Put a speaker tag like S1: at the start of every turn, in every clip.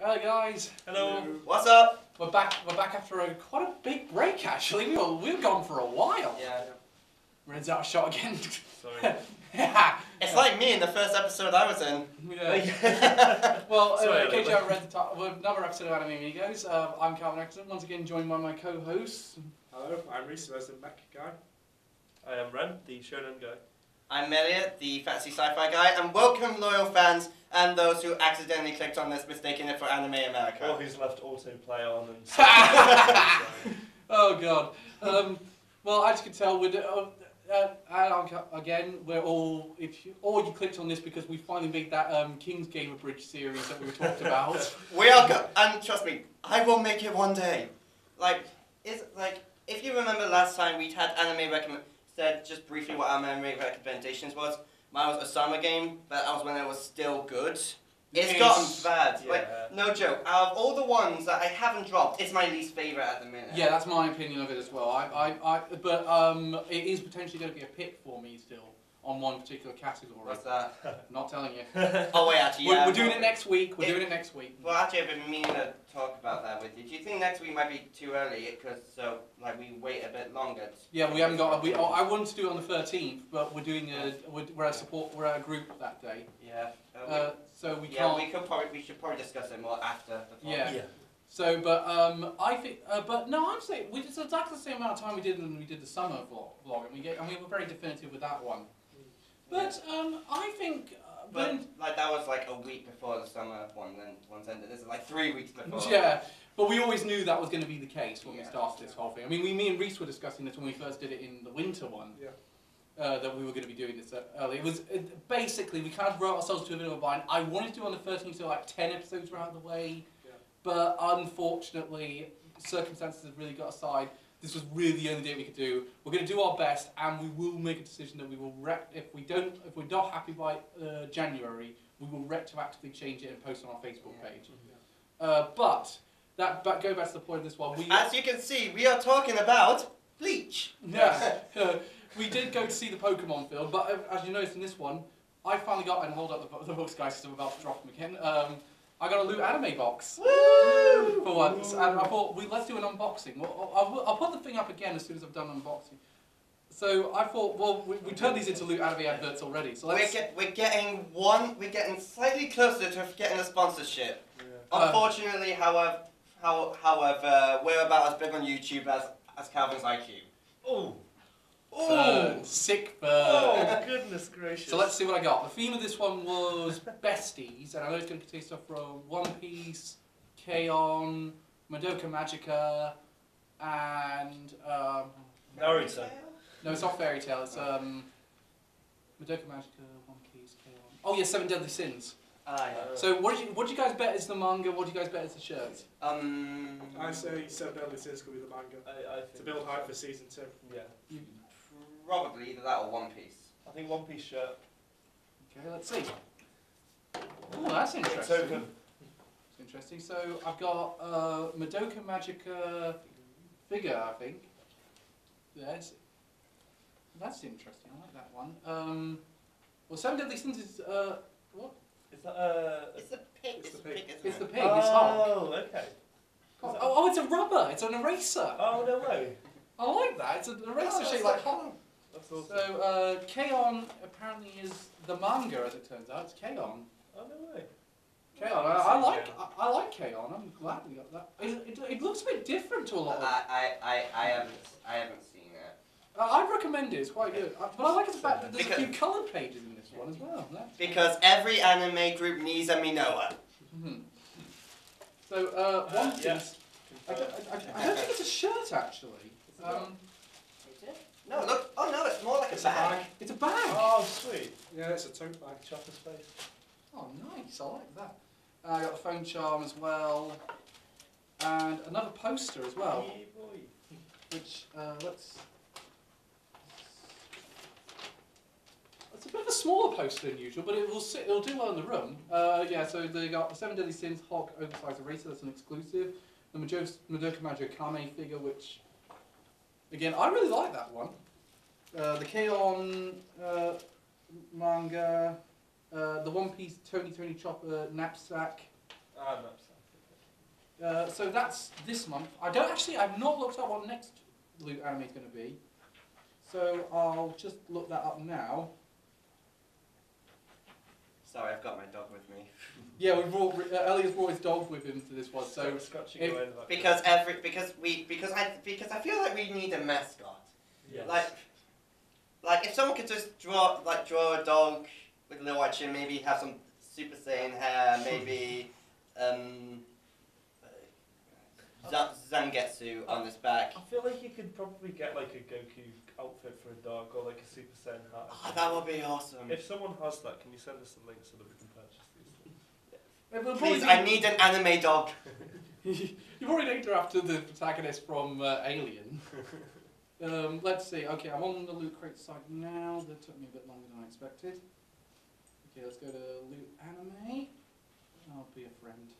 S1: Hello guys.
S2: Hello.
S3: What's up?
S1: We're back after quite a big break actually. We've gone for a while.
S3: Yeah.
S1: Red's out of shot again.
S2: Sorry.
S1: Yeah.
S3: It's like me in the first episode I was in.
S1: Yeah. Well,
S2: Sorry,
S1: in case you haven't read the title, another episode of Amigos. I'm Calvin Exton, once again joined by my co-hosts.
S2: Hello, I'm Reese, the resident mech guy. I am Ren, the shonen guy.
S3: I'm Elliot, the fantasy sci-fi guy, and welcome loyal fans and those who accidentally clicked on this mistaking it for Anime America.
S2: Or who's left autoplay on and
S1: Oh god. Well, as you can tell, again, we're all. You clicked on this because we finally made that King's Gamer Bridge series that we talked about.
S3: We are and trust me, I will make it one day. If you remember last time we had said just briefly what anime recommendations was. Mine was a summer game, but that was when it was still good. It's gotten bad.
S2: Yeah.
S3: Like, no joke. Out of all the ones that I haven't dropped, it's my least favourite at the minute.
S1: Yeah, that's my opinion of it as well. But it is potentially going to be a pick for me still on one particular category.
S3: What's that?
S1: Not telling you.
S3: Oh wait, actually, yeah.
S1: We're doing it next week. We're doing it next week.
S3: Well, actually, I've been meaning to talk about that with you. Do you think next week might be too early? Because we wait a bit longer.
S1: Yeah, we haven't got. I wanted to do it on the 13th, but we're doing we're at a group that day.
S3: Yeah.
S1: So we
S3: yeah,
S1: can't.
S3: we should probably discuss it more after the
S1: Yeah.
S3: podcast.
S1: So, I think, but no, I'm saying it's exactly the same amount of time we did when we did the summer vlog, and we were very definitive with that one. But I think.
S3: But that was like a week before the summer one ended. This is like 3 weeks before.
S1: Yeah, but we always knew that was going to be the case when we started this whole thing. I mean, me and Reese were discussing this when we first did it in the winter one. Yeah. That we were going to be doing this early. Basically we kind of wrote ourselves to a bit of a bind. I wanted to do on the 13th, so like 10 episodes were out of the way. Yeah. But unfortunately, circumstances have really got aside. This was really the only date we could do. We're going to do our best, and we will make a decision that we will if we're not happy by January, we will retroactively change it and post on our Facebook page. Yeah. But go back to the point of this one.
S3: As you can see, we are talking about Bleach.
S1: Yeah. We did go to see the Pokemon film, but as you noticed in this one, I finally got, and hold up the books guys, because I'm about to drop them again, I got a Loot Anime box. Woo! For once, and I thought, let's do an unboxing. I'll put the thing up again as soon as I've done unboxing. So I thought, well, we turned these into Loot Anime adverts already, so let's...
S3: We're getting slightly closer to getting a sponsorship. Yeah. Unfortunately, however, we're about as big on YouTube as Calvin's IQ.
S2: Oh.
S1: Oh, sick bird.
S2: Oh, goodness gracious.
S1: So let's see what I got. The theme of this one was besties, and I know it's going to contain stuff from One Piece, K-On!, Madoka Magica, and...
S2: Naruto.
S1: No, it's not Fairy Tail, it's Madoka Magica, One Piece, K-On! Oh yeah, Seven Deadly Sins.
S3: Yeah.
S1: So what do you guys bet is the manga, what do you guys bet is the shirt?
S4: I say Seven Deadly Sins could be the manga.
S2: I think
S4: to build hype for season 2.
S2: Yeah.
S3: Probably either that or One Piece.
S2: I think One Piece shirt.
S1: Okay, let's see. Oh, that's interesting. It's interesting. So I've got Madoka Magica figure, I think. Yes. That's interesting. I like that one. Well, Seven Deadly Sins is what?
S2: Is that
S3: It's the pig.
S4: It's the pig.
S1: It's the pig. It's Hulk.
S2: Oh, okay.
S1: Oh, it's a rubber. It's an eraser.
S2: Oh, no way.
S1: I like that. It's an eraser shaped like Hulk.
S2: That's awesome.
S1: So K-On! Apparently is the manga, as it turns out. It's K-On!
S2: Oh, no way.
S1: K-On! I like K-On! I'm glad we got that. It looks a bit different to a lot of...
S3: I haven't seen it.
S1: I'd recommend it. It's quite good. But I like the fact that there's a few coloured pages in this one as well.
S3: Because every anime group needs a Minoa.
S1: So One Piece. I don't think it's a shirt actually.
S3: No, look. Oh no, it's more like a bag.
S1: It's a bag.
S2: Oh, sweet.
S4: Yeah, it's a tote bag.
S2: Chopper space.
S1: Oh, nice. I like that. I got the phone charm as well, and another poster as well.
S2: Hey, boy.
S1: Which let's. It's a bit of a smaller poster than usual, but it'll do well in the room. Yeah, so they got the Seven Deadly Sins Hulk oversized eraser. That's an exclusive. The Madoka Magica Kame figure, which. Again, I really like that one. The K-On! Manga, the One Piece Tony Chopper knapsack.
S2: Ah, knapsack.
S1: So that's this month. I've not looked up what next Loot anime is going to be. So I'll just look that up now.
S3: Sorry, I've got my dog with me.
S1: Yeah, Elliot's brought his dog with him to this one. So
S3: because I feel like we need a mascot.
S2: Yes.
S3: Like if someone could just draw a dog with a little white chin, maybe have some Super Saiyan hair, maybe Zangetsu on his back.
S2: I feel like you could probably get like a Goku outfit for a dog or like a Super Saiyan hat.
S3: Oh, that would be awesome.
S2: If someone has that, can you send us the link so that we can purchase these?
S3: Please, I need an anime dog.
S1: You've already named her after the protagonist from Alien. Let's see. Okay, I'm on the Loot Crate site now. That took me a bit longer than I expected. Okay, let's go to Loot Anime. I'll be a friend.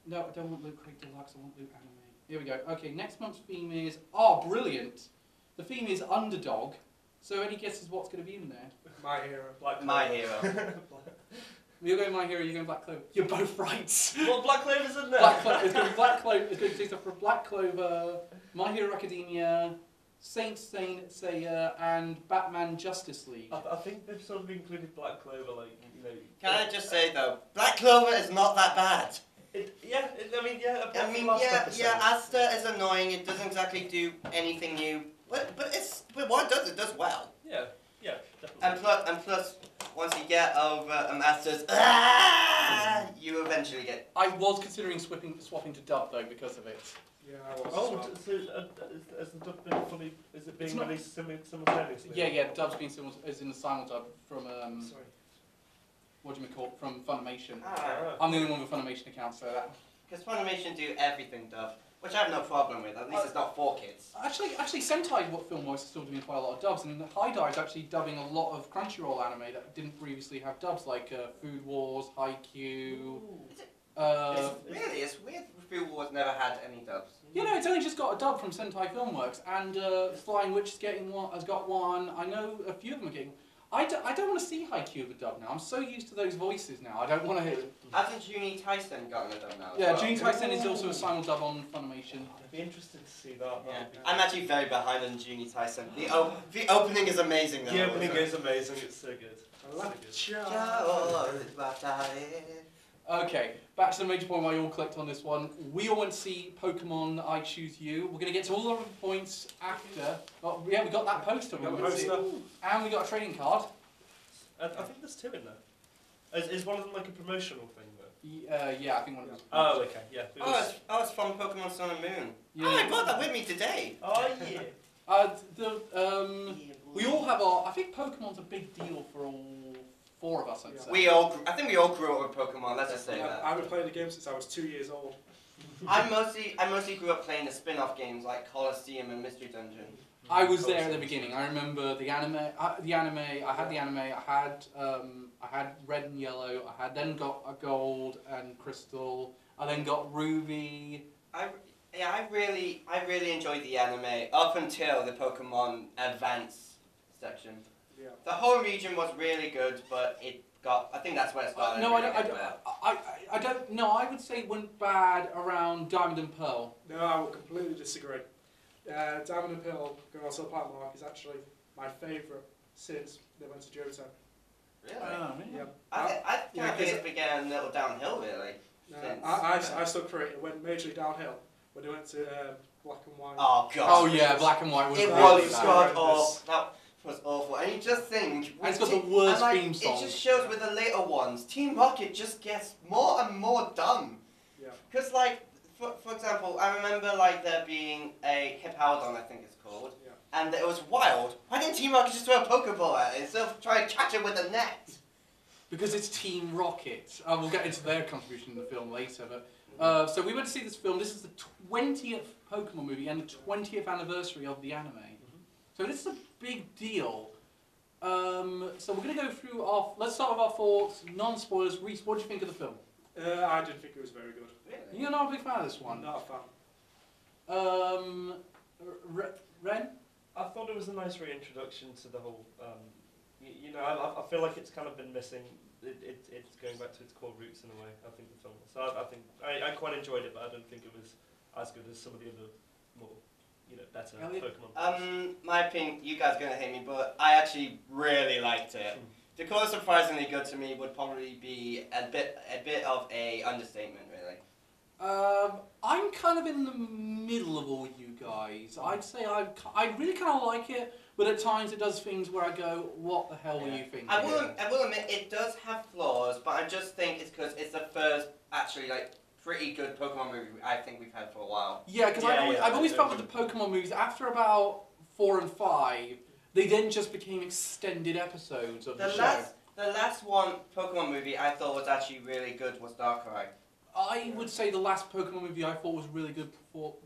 S1: No, I don't want Loot Crate Deluxe. I want Loot Anime. Here we go. Okay, next month's theme is... Oh, brilliant! The theme is Underdog. So any guesses what's going to be in there?
S4: My Hero.
S3: My Hero.
S1: You're going My Hero, you're going Black Clover. You're both right.
S2: Well, Black Clover's in there.
S1: Black Clover. It's going to be Black Clover. It's going to be stuff from Black Clover, My Hero Academia, Saint Seiya, and Batman Justice League.
S2: I think they've sort of included Black Clover, like, you know...
S3: Can I just say though, Black Clover is not that bad. Asta is annoying. It doesn't exactly do anything new, but what it does well.
S2: Yeah, definitely.
S3: And plus, once you get over Asta's, you eventually get.
S1: I was considering swapping to dub though because of it.
S4: Yeah, I was.
S2: Oh, so has the dub been fully? Is it being released simultaneously?
S1: Yeah. Dub's been is in the simul-dub from
S4: Sorry.
S1: What do you call it? From Funimation.
S3: Ah.
S1: I'm the only one with a Funimation account, so that.
S3: Because Funimation do everything dub, which I have no problem with. At least it's not for kids.
S1: Actually, Sentai film-wise is still doing quite a lot of dubs, and Haidai is actually dubbing a lot of Crunchyroll anime that didn't previously have dubs, like Food Wars, Haikyuu.
S3: It's weird. Food Wars never had any dubs.
S1: You know, it's only just got a dub from Sentai Filmworks, and Flying Witch has got one. I know a few of them are getting. I don't want to see Haikyuu with a dub now. I'm so used to those voices now. I don't want to hear them.
S3: Hasn't Juni Tyson gotten a dub now?
S1: Yeah, Juni Tyson is also a simul dub on Funimation.
S2: I'd be interested to see that.
S3: Yeah. I'm actually very behind on Juni Tyson. The opening is amazing though.
S2: The opening is amazing. It's so good.
S1: Okay, back to the major point why you all clicked on this one. We all went to see Pokemon I Choose You. We're going to get to all of the points after. Oh, yeah, we got that poster. And we got a trading card.
S2: I think there's two in there. Is one of them like a promotional thing though?
S1: Yeah, I think one of them.
S2: Oh, okay, yeah.
S3: It's from Pokemon Sun and Moon.
S1: Yeah.
S3: Oh, I brought that with me today.
S2: Oh, yeah.
S1: We all have our... I think Pokemon's a big deal for all four of us, I'd say.
S3: I think we all grew up with Pokemon, let's just say that.
S4: I've been playing the game since I was 2 years old.
S3: I mostly grew up playing the spin-off games like Colosseum and Mystery Dungeon.
S1: I was there at the beginning. I remember the anime. I had the anime. I had Red and Yellow. I then got a Gold and Crystal. I then got Ruby.
S3: I really enjoyed the anime up until the Pokemon Advance section. Yeah. The whole region was really good, but it got. I think that's where it started.
S1: No, I don't. No, I would say it went bad around Diamond and Pearl.
S4: No, I would completely disagree. Diamond and Pearl, going on Platinum Arc, is actually my favourite since they went to Johto.
S3: Really?
S1: Oh, yeah.
S3: I think it began a little downhill, really.
S4: I stuck for it. It went majorly downhill when they went to Black and White.
S3: Oh god.
S1: Oh yeah, Black and White was.
S3: It was god awful. That was awful. And you just think.
S1: And it's got the worst theme song.
S3: It just shows with the later ones, Team Rocket just gets more and more dumb. Yeah. Because like. For example, I remember like there being a Hippowdon, I think it's called, and it was wild. Why didn't Team Rocket just throw a Pokeball at it instead of trying to catch it with a net?
S1: Because it's Team Rocket. We'll get into their contribution in the film later. But so we went to see this film. This is the 20th Pokemon movie and the 20th anniversary of the anime. So this is a big deal. So we're going to go through our. Let's start with our thoughts, non-spoilers. Reese, what do you think of the film?
S4: I didn't think it was very good.
S1: Really? You're not a big fan of this one?
S4: Not a fan.
S1: Ren?
S2: I thought it was a nice reintroduction to the whole, you know, I feel like it's kind of been missing it's going back to its core roots in a way. I think the film. So I think I quite enjoyed it, but I don't think it was as good as some of the other more better Pokemon.
S3: My opinion, you guys are gonna hate me, but I actually really liked it. To call it surprisingly good to me would probably be a bit of a understatement, really.
S1: I'm kind of in the middle of all you guys. I'd say I really kind of like it, but at times it does things where I go, what the hell were you thinking?
S3: I will admit it does have flaws, but I just think it's because it's the first actually pretty good Pokemon movie I think we've had for a while.
S1: Yeah, because I've always felt with the Pokemon movies, after about 4 and 5, they then just became extended episodes of the show.
S3: The last one Pokemon movie I thought was actually really good was Darkrai.
S1: I would say the last Pokemon movie I thought was really good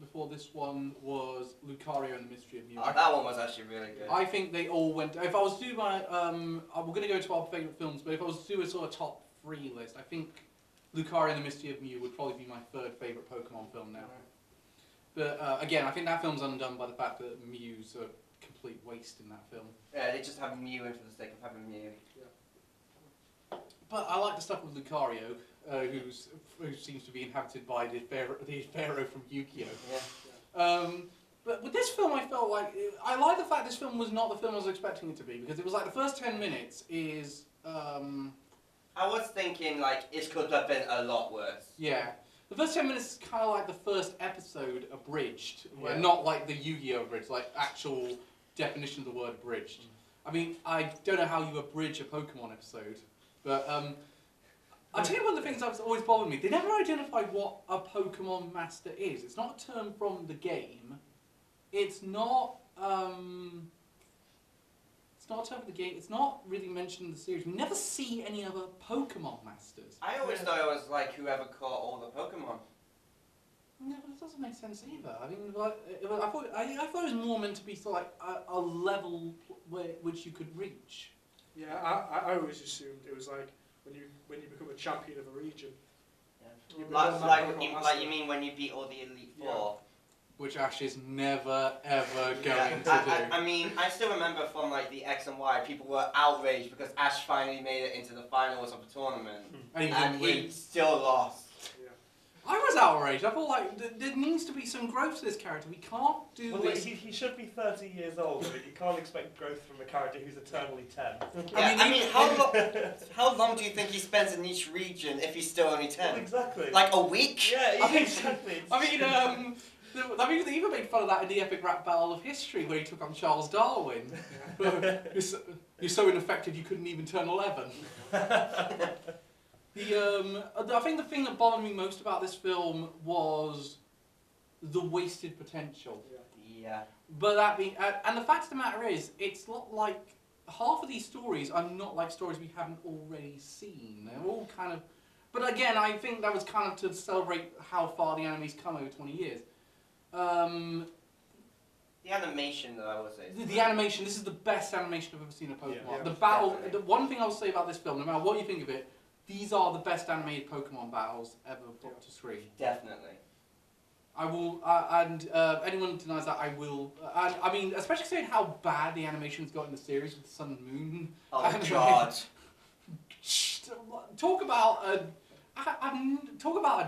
S1: before this one was Lucario and the Mystery of Mew.
S3: That one was actually really good.
S1: I think they all went... If I was to do my... we're going to go to our favourite films, but if I was to do a sort of top 3 list, I think Lucario and the Mystery of Mew would probably be my 3rd favourite Pokemon film now. But again, I think that film's undone by the fact that Mew's a complete waste in that film.
S3: Yeah, they just have Mew in for the sake of having Mew. Yeah.
S1: But I like the stuff with Lucario, who seems to be inhabited by the Pharaoh from Yu-Gi-Oh!
S3: Yeah.
S1: But with this film, I felt like... I like the fact this film was not the film I was expecting it to be, because it was like the first 10 minutes is...
S3: I was thinking, it could have been a lot worse.
S1: Yeah. The first 10 minutes is kind of like the first episode abridged, where not like the Yu-Gi-Oh! Abridged, like actual definition of the word abridged. I mean, I don't know how you abridge a Pokemon episode, but I'll tell you one of the things that's always bothered me. They never identified what a Pokemon Master is. It's not a term from the game. It's not... It's not a term of the game. It's not really mentioned in the series. We never see any other Pokemon Masters.
S3: I always thought it was whoever caught all the Pokemon.
S1: No, but it doesn't make sense either. I mean, I thought it was more meant to be sort of a level which you could reach.
S4: Yeah, I always assumed it was when you become a champion of a region.
S3: Yeah. You mean when you beat all the Elite Four?
S1: Yeah. Which Ash is never ever going to do.
S3: I mean, I still remember from the X and Y, people were outraged because Ash finally made it into the finals of the tournament, and he still lost. Yeah.
S1: I was outraged. I thought there needs to be some growth to this character. We can't do this.
S2: He should be 30 years old, but you can't expect growth from a character who's eternally 10.
S3: Yeah, I mean, how long do you think he spends in each region if he's still only 10?
S2: Well, exactly.
S3: Like a week?
S2: Yeah, exactly.
S1: They even made fun of that in the epic rap battle of history where he took on Charles Darwin. You're so ineffective you couldn't even turn 11. I think the thing that bothered me most about this film was the wasted potential.
S3: Yeah.
S1: But that being, and the fact of the matter is, it's not like half of these stories are not like stories we haven't already seen. They're all kind of. But again, I think that was kind of to celebrate how far the anime's come over 20 years.
S3: The animation, though, I would say.
S1: The animation, this is the best animation I've ever seen of Pokemon.
S3: Yeah,
S1: the battle, the one thing I'll say about this film, no matter what you think of it, these are the best animated Pokemon battles ever brought to screen.
S3: Definitely.
S1: I will, anyone who denies that, I will. I mean, especially saying how bad the animation's got in the series with the Sun and Moon.
S3: Oh, God.
S1: Talk about a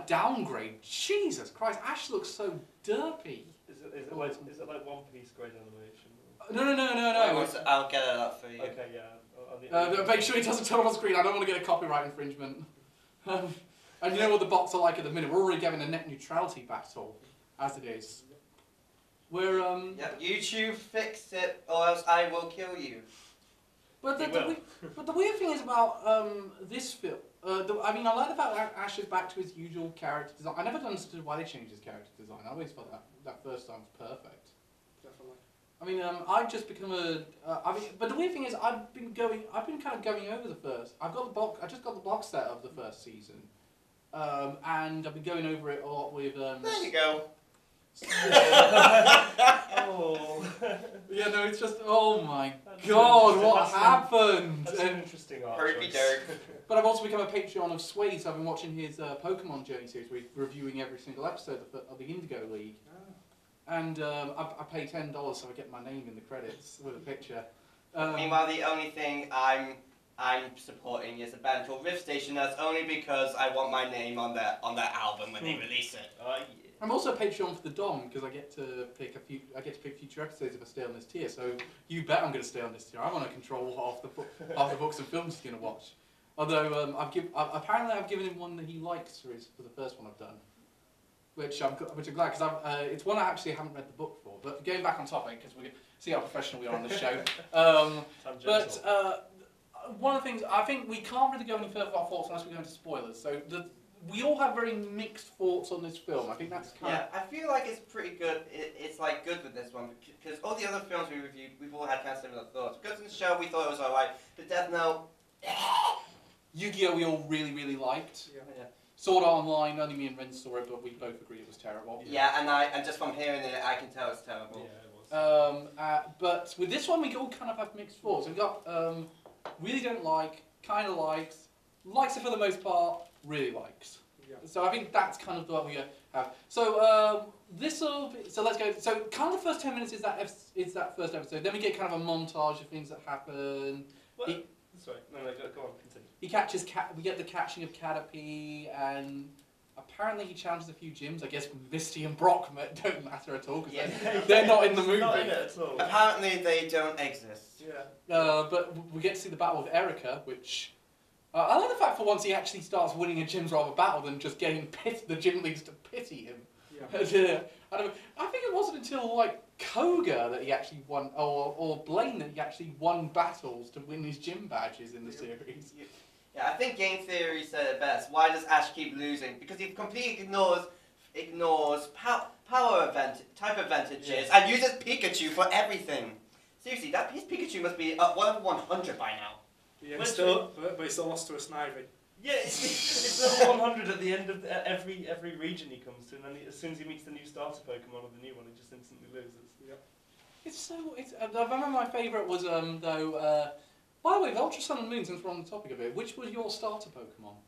S1: downgrade. Jesus Christ, Ash looks so derpy.
S2: Is it like One Piece grade animation?
S1: No.
S3: I'll get it up for you.
S2: Okay, yeah.
S1: Make sure he doesn't turn on screen. I don't want to get a copyright infringement. And you know what the bots are like at the minute. We're already getting a net neutrality battle, as it is. We're
S3: Yeah, YouTube fix it, or else I will kill you.
S1: But the weird thing is about this film. I mean, I like the fact that Ash is back to his usual character design. I never understood why they changed his character design. I always thought that first time was perfect.
S4: Definitely.
S1: I mean, I've just become but the weird thing is, I've been kind of going over the first. I just got the box set of the first season, and I've been going over it a lot with.
S3: There you go.
S2: Oh.
S1: Yeah, no, it's just, oh my God, what happened?
S2: That's an interesting art
S3: Herpy
S2: choice.
S3: Derek.
S1: But I've also become a Patreon of Sway, so I've been watching his Pokemon Journey series, where he's reviewing every single episode of the Indigo League. And I pay $10 so I get my name in the credits with a picture.
S3: Meanwhile, the only thing I'm I'm supporting is a band called Rift Station. That's only because I want my name on their album when they release it.
S2: Yeah.
S1: I'm also a Patreon for the Dom because I get to pick future episodes if I stay on this tier. So you bet I'm going to stay on this tier. I want to control half the books and films he's going to watch. Although apparently I've given him one that he likes for the first one I've done, which I'm glad because it's one I actually haven't read the book for. But going back on topic because we see how professional we are on this show. One of the things I think we can't really go any further with our thoughts unless we go into spoilers. So we all have very mixed thoughts on this film. I think that's kind of...
S3: I feel like it's pretty good. It's like good with this one because all the other films we reviewed, we've all had kind of similar thoughts. Because in the show we thought it was alright, but Death Note.
S1: Yu-Gi-Oh! We all really, really liked.
S3: Yeah.
S1: Sword Art Online, only me and Ren saw it, but we both agreed it was terrible.
S3: Yeah, and just from hearing it, I can tell it's terrible.
S2: Yeah, it was.
S1: But with this one, we all kind of have mixed thoughts. We've got really don't like, kind of likes it for the most part, really likes. Yeah. So I think that's kind of what we have. So let's go. So kind of the first 10 minutes is that first episode. Then we get kind of a montage of things that happen.
S2: Sorry, no, go on, continue.
S1: We get the catching of Caterpie, and apparently he challenges a few gyms. I guess Misty and Brock don't matter at all because they're not in the movie.
S2: Not in it at all.
S3: Apparently they don't exist.
S2: Yeah.
S1: But we get to see the battle of Erica, which I like the fact for once he actually starts winning a gym's rather battle than just getting the gym leads to pity him. Yeah. I think it wasn't until like Koga that he actually won, or Blaine that he actually won battles to win his gym badges in the series.
S3: Yeah, I think Game Theory said it best. Why does Ash keep losing? Because he completely ignores type advantages and uses Pikachu for everything. Seriously, his Pikachu must be up 1 of 100 by now.
S4: Yeah, but he still lost to a Snivy.
S2: Yeah, it's level 100 at the end of every region he comes to, and then as soon as he meets the new starter Pokemon or the new one, he just instantly loses.
S1: Yep. I remember my favourite was though. By the way, with Ultra Sun and Moon, since we're on the topic of it, which was your starter Pokemon?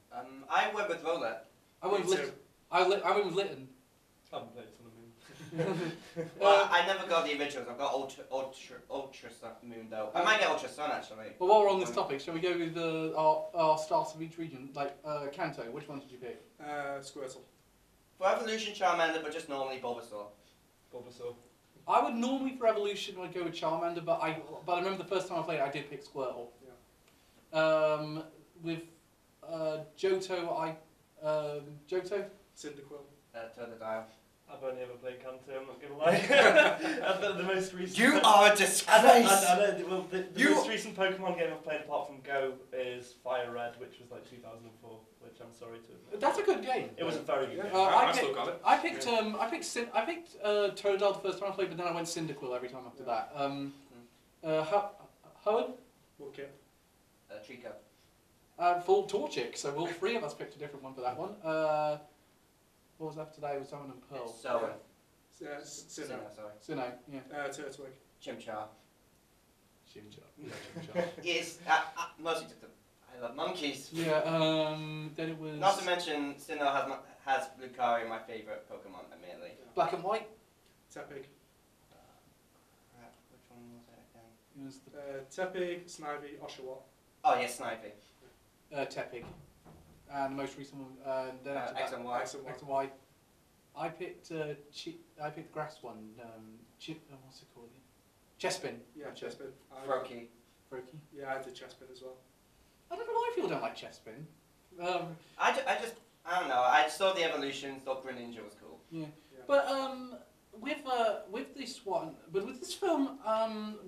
S3: I went with Rowlet.
S1: I went with Litten.
S2: I haven't played Sun and Moon.
S3: Well, I never got the originals. I've got Ultra Sun Moon though. I might get Ultra Sun actually.
S1: But while we're on this topic, shall we go with our starts of each region? Like Kanto, which one did you pick?
S4: Squirtle.
S3: For Evolution, Charmander, but just normally Bulbasaur.
S1: I would normally for Evolution I'd go with Charmander, but I remember the first time I played it, I did pick Squirtle. Yeah. With Johto, Johto?
S3: Cyndaquil. Totodile.
S2: I've only ever played Kanto, I'm not gonna lie. the most recent.
S3: You are a disgrace.
S2: I know. Well, the most recent Pokemon game I've played apart from Go is Fire Red, which was like 2004, which I'm sorry to admit.
S1: That's a good game.
S2: It was a very good game.
S4: I still got it.
S1: I picked Totodile the first time I played, but then I went Cyndaquil every time after that. Hoenn?
S4: Woodkip.
S3: Trico.
S1: Full Torchic, so all three of us picked a different one for that one. What was that today? It was Diamond and Pearl.
S3: Sinnoh, sorry.
S1: Sinnoh, yeah.
S4: Turtwig.
S3: Chimchar.
S1: Chimchar.
S3: Yes, mostly just I love monkeys.
S1: Yeah, then it was...
S3: Not to mention, Sinnoh has Lucario, my favourite Pokemon, admittedly.
S1: Black and White?
S4: Tepig.
S3: Crap, which one was it again?
S1: It was the...
S4: Tepig, Snivy, Oshawott.
S3: Oh, yes, Snivy.
S1: Tepig. And the most recent one, then after
S3: X
S1: that,
S3: and Y.
S1: X and Y. I picked the grass one. What's it called? Chespin.
S4: Yeah, Chespin.
S3: Froakie.
S1: Froakie.
S4: Yeah, I did Chespin as well.
S1: I don't know why people don't like Chespin.
S3: I don't know. I saw the evolution. Thought Greninja was cool.
S1: Yeah. But with this one, but with this film,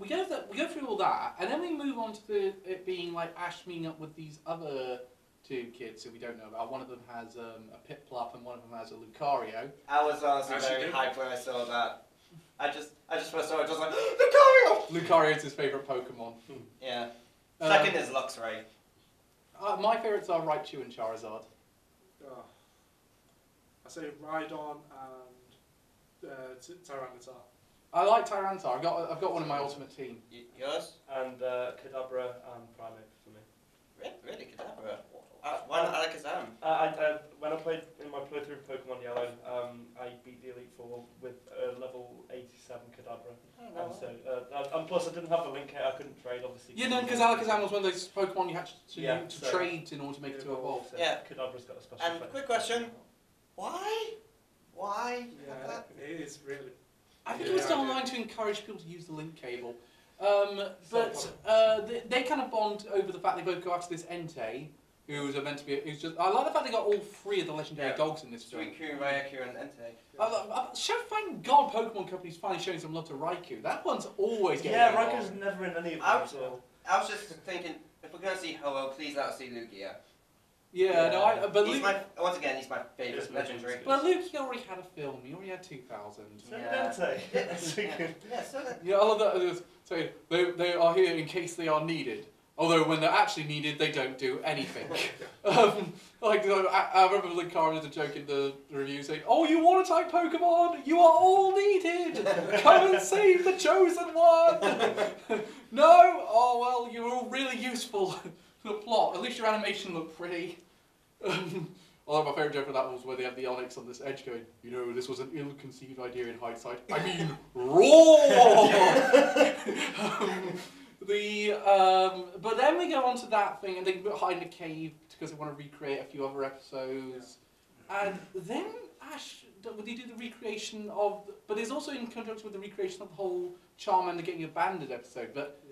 S1: we go through all that, and then we move on to it being like Ash meeting up with these other two kids who we don't know about. One of them has a Piplup and one of them has a Lucario.
S3: I was honestly very hyped when I saw that. I just first saw it, just like, Lucario!
S1: Lucario is his favourite Pokemon.
S3: Yeah. Second is Luxray.
S1: My favourites are Raichu and Charizard.
S4: Oh. I say Rhydon and Tyranitar.
S1: I like Tyranitar. I've got one in my ultimate team.
S3: Yours?
S2: And Kadabra and Primeape for me.
S3: Really? Kadabra? Why not Alakazam?
S2: When I played in my playthrough of Pokemon Yellow, I beat the Elite Four with level 87 Kadabra.
S3: Oh, wow.
S2: And so plus I didn't have the link here. I couldn't trade, obviously.
S1: Yeah, no, because Alakazam was one of those Pokemon you had to
S2: so
S1: trade in order to make it to evolve.
S2: So
S3: Yeah.
S2: Kadabra's got a special
S3: And
S2: effect.
S3: quick question, why? Why?
S4: Yeah, it is really.
S1: I think it was done online to encourage people to use the link cable. But they kind of bond over the fact they both go after this Entei, who was meant to be. Who's just. I like the fact they got all three of the legendary dogs in this film.
S3: Suicune, Raikou, and Entei.
S1: Thank God Pokemon Company's finally showing some love to Raikou. That one's always getting.
S2: Yeah, Raikou's never in any of them.
S3: I was just thinking, if we're going to see Ho-Oh, please let us see Lugia.
S1: Yeah, no, but
S3: he's once again, he's my favourite legendary.
S1: But Lugia already had a film. He already had 2000.
S2: So Entei.
S1: Yeah, I love that. So they are here in case they are needed. Although when they're actually needed, they don't do anything. I remember Linkara did a joke in the review saying, "Oh, you want to type Pokemon? You are all needed. Come and save the chosen one." No? Oh well, you're all really useful to the plot. At least your animation looked pretty. Although my favourite joke of that was where they have the Onyx on this edge going, "You know, this was an ill-conceived idea in hindsight. I mean, raw." But then we go on to that thing, and they go behind the cave because they want to recreate a few other episodes, and then Ash, they do the recreation of. But there's also in conjunction with the recreation of the whole Charmander getting abandoned episode. But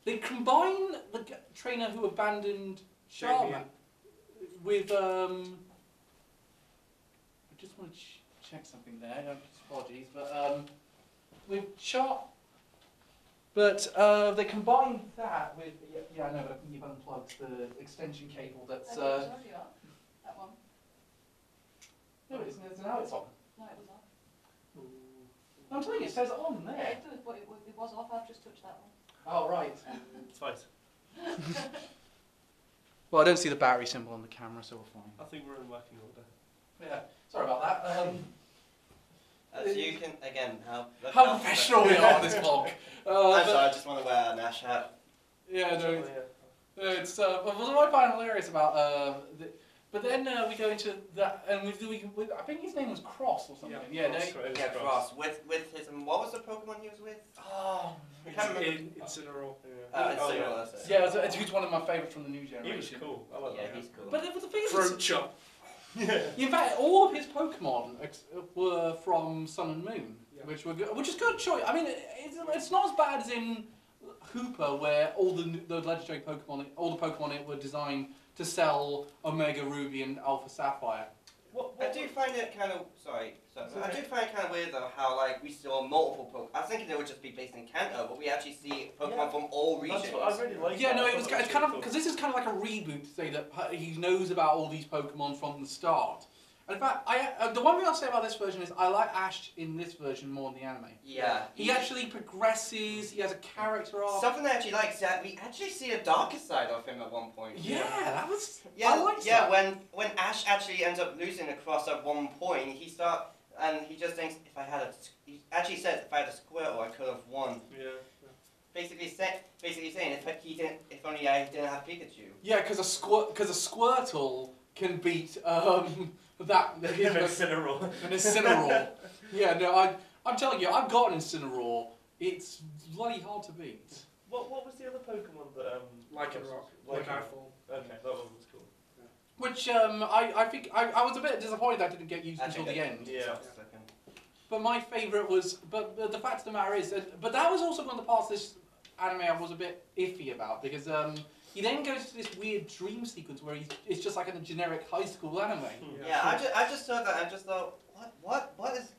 S1: they combine the trainer who abandoned Charmander with I just want to check something there. Apologies, but with But they combined that with I know, but I think you've unplugged the extension cable. That's
S5: that one.
S1: No, it isn't. Now it's on.
S5: No, it was off.
S1: I'm telling you, it says on
S5: Yeah,
S1: there.
S5: it does, but it was off. I've just touched that one.
S1: Oh right.
S2: It's fine.
S1: Well, I don't see the battery symbol on the camera, so we're fine.
S2: I think we're in working order.
S1: Yeah. Sorry about that.
S3: So you can again
S1: How professional we are on this vlog.
S3: I'm sorry, I just want to wear an Ash hat.
S1: Yeah, no. It's what I find hilarious about but then we go into that, and I think his name was Cross or something.
S3: Cross. With his what was the Pokemon he was with?
S1: Oh,
S4: Incineroar.
S3: Incineroar.
S1: Yeah, he's one of my favourites from the new generation.
S2: He was cool. I like that.
S3: He's cool.
S1: But the thing is,
S4: Throat chop.
S1: in fact, all of his Pokemon were from Sun and Moon, which is good choice. I mean, it's not as bad as in Hooper, where all the legendary Pokemon, all the Pokemon in it were designed to sell Omega Ruby and Alpha Sapphire.
S3: I do find it kind of I do find it kind of weird though how we saw multiple Pokemon. I was thinking they would just be based in Kanto, but we actually see Pokemon from all regions.
S2: That's what I really like.
S1: Yeah, no, it's kind of because this is kind of like a reboot to say that he knows about all these Pokemon from the start. And in fact, the one thing I'll say about this version is I like Ash in this version more than the anime.
S3: Yeah.
S1: He actually progresses, he has a character arc.
S3: Something I actually like is that we actually see a darker side of him at one point.
S1: Yeah, that was...
S3: Yeah,
S1: I liked that.
S3: when Ash actually ends up losing a cross at one point, he just thinks, he actually says, if I had a Squirtle, I could have won.
S2: Yeah.
S3: Basically saying, if only I didn't have Pikachu.
S1: Yeah, because a Squirtle can beat that
S2: An
S1: Incineroar. Yeah, no, I'm telling you, I've got an Incineroar. It's bloody hard to beat.
S2: What was the other Pokemon that
S4: Lycanroc. Nightfall.
S2: Okay, that one was cool.
S4: Yeah.
S1: Which I think I was a bit disappointed that didn't get used until the end.
S2: Yeah.
S1: But my favourite was, but the fact of the matter is, but that was also one of the parts of this anime I was a bit iffy about, because he then goes to this weird dream sequence where it's just like in a generic high school anime.
S3: Yeah, I just saw that and I just thought, what is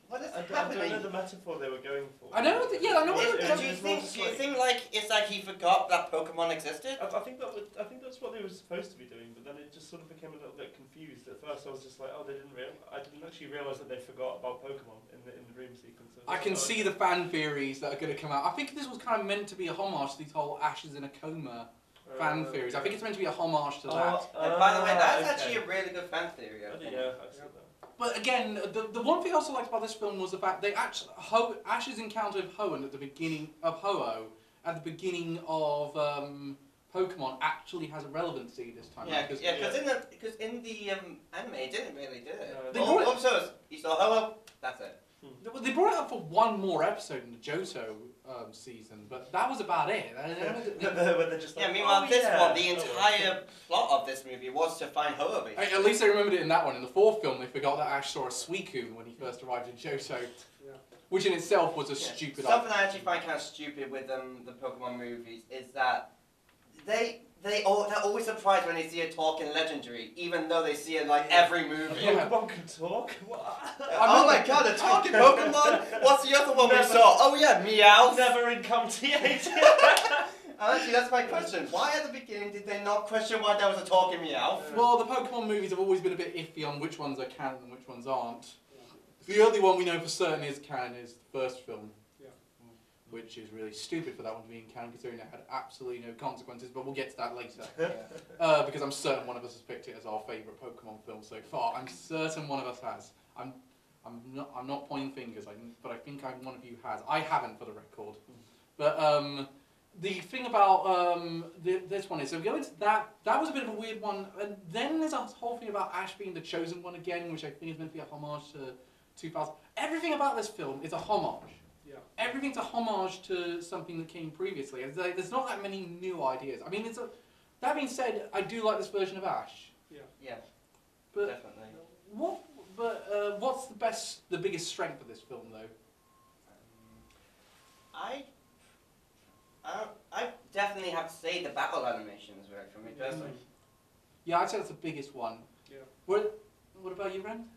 S3: happening?
S2: I don't know the metaphor they were going for.
S1: I know, I know.
S3: Do you think it's like he forgot that Pokemon existed?
S2: I think that's what they were supposed to be doing, but then it just sort of became a little bit confused. At first, I was just like, oh, I didn't actually realise that they forgot about Pokemon in the dream sequence.
S1: I can see the fan theories that are going to come out. I think this was kind of meant to be a homage to these whole Ash is in a coma fan theories. I think it's meant to be a homage to that.
S3: And by the way, that's actually a really good fan theory.
S2: I see that.
S1: But again, the one thing I also liked about this film was the fact they actually Ash's encounter with Hoenn at the beginning of Ho-Oh at the beginning of Pokemon actually has a relevancy this time.
S3: Yeah, because in the anime it didn't really, did it?
S1: No,
S3: So you saw Ho-Oh, that's it.
S1: They brought it up for one more episode in the Johto season, but that was about it.
S3: Meanwhile, this one, the entire plot of this movie was to find Hoa.
S1: At least they remembered it in that one. In the fourth film, they forgot that Ash saw a Suicune when he first arrived in Johto, which in itself was a stupid idea.
S3: Something I actually find kind of stupid with the Pokemon movies is that they're always surprised when they see a talking legendary, even though they see it like every movie.
S2: Pokemon can talk? What?
S3: Oh my god, a talking Pokemon? What's the other one we saw? Oh yeah, Meowth.
S2: Never encountered.
S3: Actually, that's my question. Why at the beginning did they not question why there was a talking Meowth?
S1: Well, the Pokemon movies have always been a bit iffy on which ones are canon and which ones aren't. The only one we know for certain is canon is the first film. Which is really stupid for that one to be in canon, considering it had absolutely no consequences, but we'll get to that later. Because I'm certain one of us has picked it as our favourite Pokemon film so far. I'm certain one of us has. I'm not pointing fingers, but I think one of you has. I haven't, for the record. But the thing about this one is, so we go into that. That was a bit of a weird one, and then there's a whole thing about Ash being the chosen one again, which I think is meant to be a homage to 2000. Everything about this film is a homage. Everything's a homage to something that came previously. There's not that many new ideas. I mean, that being said, I do like this version of Ash.
S3: Yeah.
S1: But
S3: Definitely.
S1: What's the biggest strength of this film, though?
S3: I definitely have to say the battle animations work for me personally.
S1: Yeah, I'd say that's the biggest one.
S4: Yeah.
S1: What about you, Ren?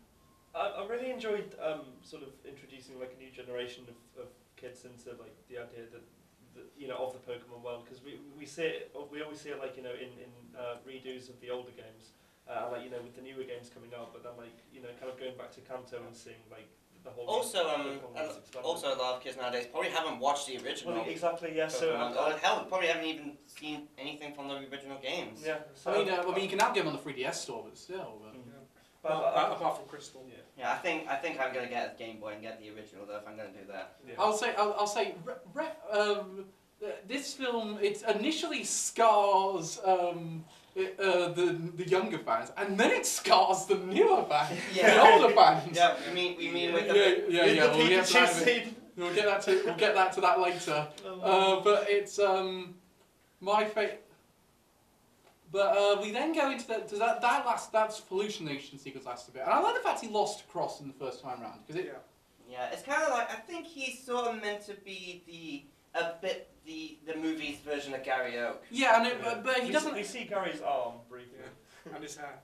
S2: I really enjoyed sort of introducing like a new generation of kids into like the idea that of the Pokemon world, because we always see it like in redos of the older games, like with the newer games coming out, but then like kind of going back to Kanto and seeing like the whole.
S3: Also, a lot of kids nowadays probably haven't watched the original.
S2: Well, exactly, yeah. So
S3: hell, probably haven't even seen anything from the original games.
S2: Yeah. So
S1: I mean, you can now get them on the 3DS store, but still.
S2: But
S4: apart from Crystal.
S3: Yeah, I think I'm gonna get a Game Boy and get the original though if I'm gonna do that.
S2: Yeah.
S1: I'll say this film, it initially scars the younger fans, and then it scars the newer fans, the older fans.
S3: Yeah, we mean with the
S1: Pikachu scene. We'll get that to that later. But it's my favourite. But we then go into that hallucination sequence lasts a bit, and I like the fact he lost to Cross in the first time round because it.
S3: Yeah, it's kind of like I think he's sort of meant to be the movie's version of Gary Oak.
S1: Yeah, but he doesn't.
S2: We see Gary's arm briefly,
S4: and his hair.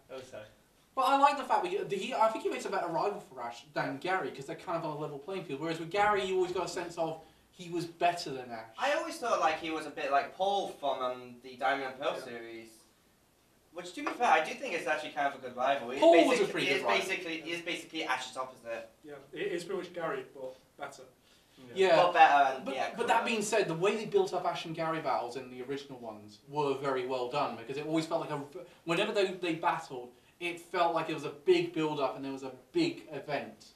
S1: But I like the fact that I think he makes a better rival for Ash than Gary because they're kind of on a level playing field. Whereas with Gary, you always got a sense of he was better than Ash.
S3: I always thought like he was a bit like Paul from the Diamond and Pearl series. Which, to be fair, I do think it's actually kind of a good rival.
S1: Paul was a pretty good rival.
S3: He is basically Ash's opposite.
S4: Yeah, it is pretty much Gary, but better.
S1: Yeah.
S3: But better and
S1: but that being said, the way they built up Ash and Gary battles in the original ones were very well done because it always felt like whenever they battled, it felt like it was a big build-up and there was a big event.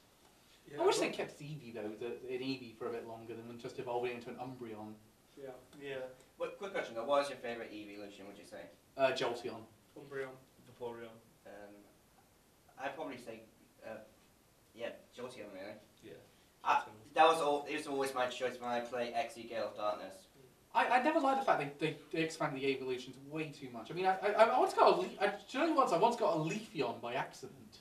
S1: Yeah, I wish they kept Eevee though, in Eevee for a bit longer than just evolving into an Umbreon.
S2: Yeah.
S3: Quick question though, what is your favourite evolution, would you say?
S1: Jolteon.
S4: Umbreon.
S2: Vaporeon.
S3: I'd probably say, Jolteon really.
S2: Yeah.
S3: It was always my choice when I play XE Gale of Darkness.
S1: I never liked the fact they expanded the evolutions way too much. I mean, I once got I once got a Leafeon by accident.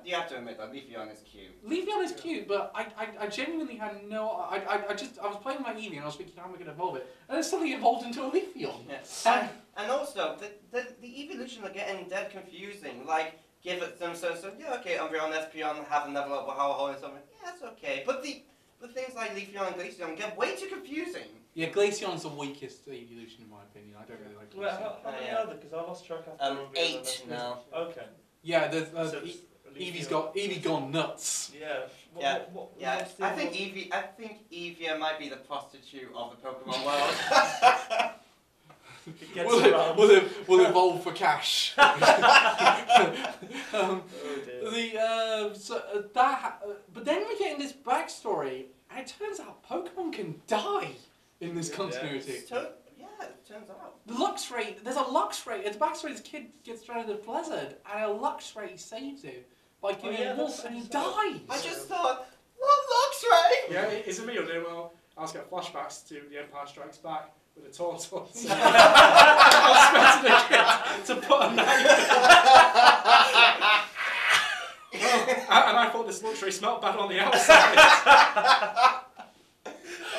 S3: You have to admit that Leafeon is cute.
S1: Leafeon is cute, but I genuinely had no. I was playing with my Eevee and I was thinking, how am I going to evolve it? And then suddenly evolved into a Leafeon.
S3: Yeah. And also, the evolution are getting dead confusing. Like, give it them so okay, Umbreon, Espeon, have them level up with How and something. Yeah, that's okay. But the things like Leafeon and Glaceon get way too confusing.
S1: Yeah, Glaceon's the weakest evolution in my opinion. I don't really like Glaceon.
S2: Well, how many are there? Because I lost track after
S3: 8 now.
S2: Okay.
S1: Yeah, there's Eevee's gone nuts.
S2: Yeah.
S3: I think Eevee might be the prostitute of the Pokemon world.
S1: Will evolve for cash. But then we get in this backstory, and it turns out Pokemon can die in this continuity.
S3: It turns out.
S1: There's a Luxray. It's backstory. This kid gets stranded in the blizzard, and a Luxray saves him by giving him a wolf, and he dies.
S3: I just thought, what
S4: Yeah, is it me or no? Well, I was getting flashbacks to The Empire Strikes Back with the Tauntauns. I was expecting a kid to put a knife and I thought this luxury smelled bad on the outside.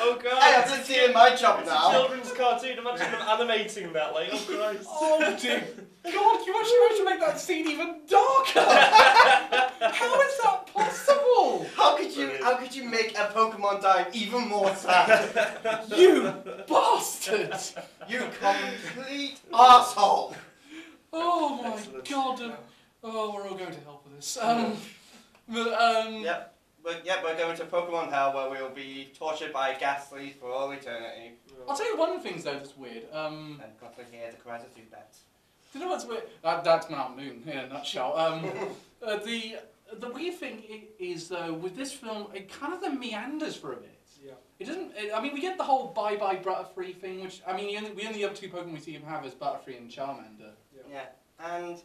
S2: Oh god!
S3: Hey, I'm just doing my job
S2: It's
S3: now.
S2: a children's cartoon. Imagine them animating that. Like, oh Christ!
S1: Oh dear God! You actually managed to make that scene even darker. How is that possible?
S3: How could you make a Pokemon die even more sad?
S1: You bastard!
S3: You complete asshole.
S1: Oh my
S2: Excellent.
S1: God! Oh, we're all going to hell for this.
S3: Yep. We're going to Pokemon Hell where we'll be tortured by Ghastlies for all eternity.
S1: I'll tell you one of the things though that's weird.
S3: And got to hear the cries of Zubat.
S1: Do you know what's weird? That's Mount Moon in a nutshell. The weird thing is though with this film, it kind of then meanders for a bit.
S4: Yeah.
S1: It doesn't. I mean, we get the whole bye bye Butterfree thing, which I mean, we only have two Pokemon we see him have as Butterfree and Charmander.
S3: Yeah. And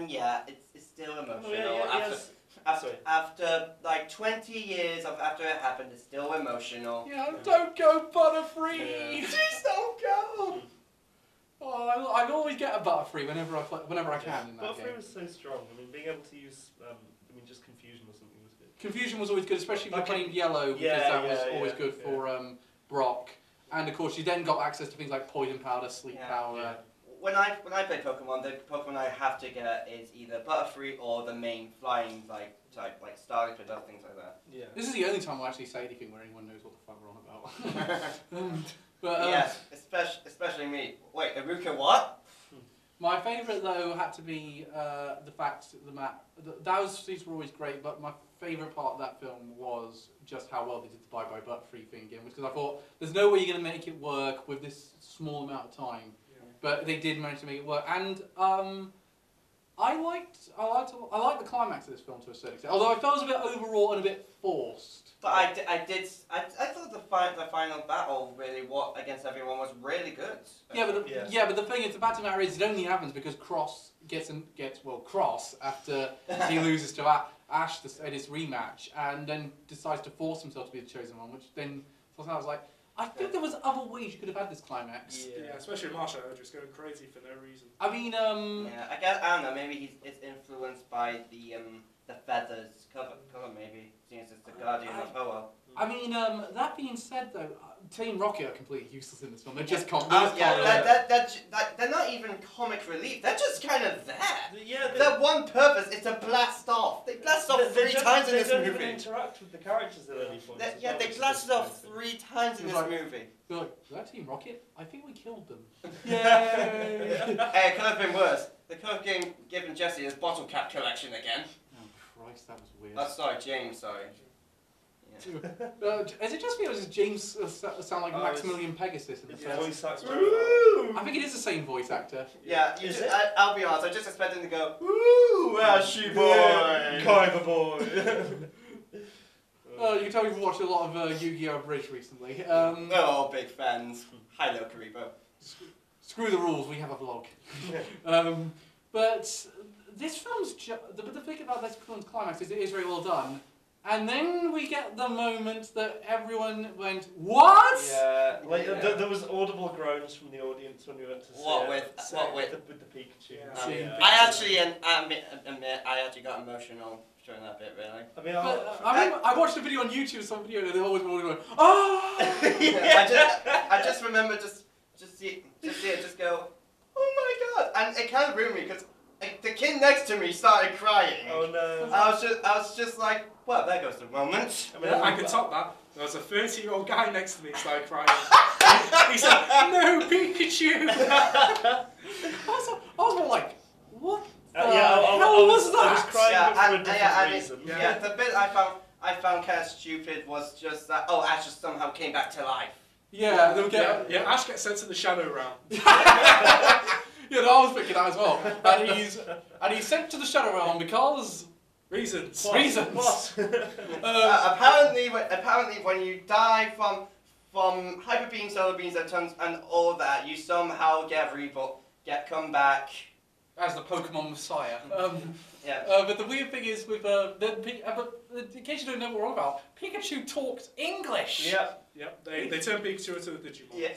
S3: yeah, it's still emotional.
S2: Yes.
S3: After like 20 years after it happened, it's still emotional.
S1: Yeah, don't go Butterfree!
S2: Yeah.
S1: Please don't go! Oh, I always get a Butterfree whenever I can in that
S2: Butterfree
S1: game.
S2: was so strong. I mean, being able to use, just Confusion or something was good.
S1: Confusion was always good, especially if you're
S2: Like
S1: playing Yellow, because
S2: yeah,
S1: that was
S2: yeah,
S1: always
S2: yeah,
S1: good for Brock. And of course, you then got access to things like Poison Powder, Sleep
S3: Yeah.
S1: Powder.
S2: Yeah.
S3: When I play Pokemon, the Pokemon I have to get is either Butterfree or the main flying type, like Starly or things like that.
S2: Yeah.
S1: This is the only time I actually say anything where anyone knows what the fuck we're on about. But
S3: Yes, especially me. Wait, Iruka what?
S1: my favourite though had to be the fact the map. Those scenes were always great, but my favourite part of that film was just how well they did the Bye Bye Butterfree thing again. Because I thought there's no way you're going to make it work with this small amount of time. But they did manage to make it work, and I liked the climax of this film to a certain extent. Although I felt it was a bit overwrought and a bit forced.
S3: But I thought the final battle really against everyone was really good.
S1: Yeah, but the thing is, the fact of the matter is, it only happens because Cross gets cross after he loses to Ash at his rematch, and then decides to force himself to be the chosen one, which then I was like. I think there was other ways you could have had this climax.
S4: Yeah, especially Marshall just going crazy for no reason.
S1: I mean,
S3: yeah, I don't know. Maybe it's influenced by the feathers cover maybe, since it's the Guardian of Ho-Oh.
S1: I mean, that being said, though, Team Rocket are completely useless in this film. They're just
S3: they're not even comic relief. They're just kind of there.
S2: Yeah,
S3: Their one purpose is to blast off. They blast off three times in this
S2: They don't
S3: movie.
S2: even interact with the characters at any point.
S3: They blasted off 3 times in this movie.
S1: They're like, was that Team Rocket? I think we killed them. Yay!
S3: Hey, it could have been worse. They could have given Jesse his bottle cap collection again.
S1: Oh Christ, that was weird.
S3: Oh, sorry, James, sorry.
S1: Is it just me or does James sound like Maximilian Pegasus in the first?
S2: Voice actor.
S1: I think it is the same voice actor.
S3: Yeah,
S2: Is it?
S3: I'll be honest, I just expected him to go, "Ooh, Ashy boy!"
S2: Kyber boy.
S1: You can tell we've watched a lot of Yu-Gi-Oh! Bridge recently.
S3: We're all big fans. Hi, Lil Karibo.
S1: Screw the rules, we have a vlog. But this film's but the thing about this film's climax is it is very well done. And then we get the moment that everyone went, what?
S2: Yeah, there was audible groans from the audience when we went to see
S3: With
S2: the Pikachu.
S4: Yeah.
S3: I actually admit I actually got emotional during that bit, really.
S2: I mean,
S1: I watched a video on YouTube, some video, and they always were going, oh!
S3: I just remember just see it, just go, oh my god, and it kind of ruined me because the kid next to me started crying.
S2: Oh no!
S3: I was just like, well, there goes the moment.
S4: I mean, I could top that. There was a 30-year-old guy next to me and started crying. He said, "No, Pikachu!"
S1: I was more like, what the hell
S2: I
S1: was that?
S2: I was crying for a different reason.
S3: Yeah, the bit I found kind of stupid was just that. Oh, Ash just somehow came back to life.
S1: Yeah, they'll get.
S4: Yeah, Ash gets sent to the Shadow Realm.
S1: Yeah, no, I was thinking that as well. And he's sent to the Shadow Realm because
S4: reasons.
S1: Reasons.
S3: Apparently, when you die from hyper beam, solar beams, and all that, you somehow come back.
S1: as the Pokemon Messiah.
S3: Yeah.
S1: But the weird thing is with in case you don't know what we're on about, Pikachu talks English.
S2: Yeah.
S4: Yep, they turn Pikachu into the Digimon.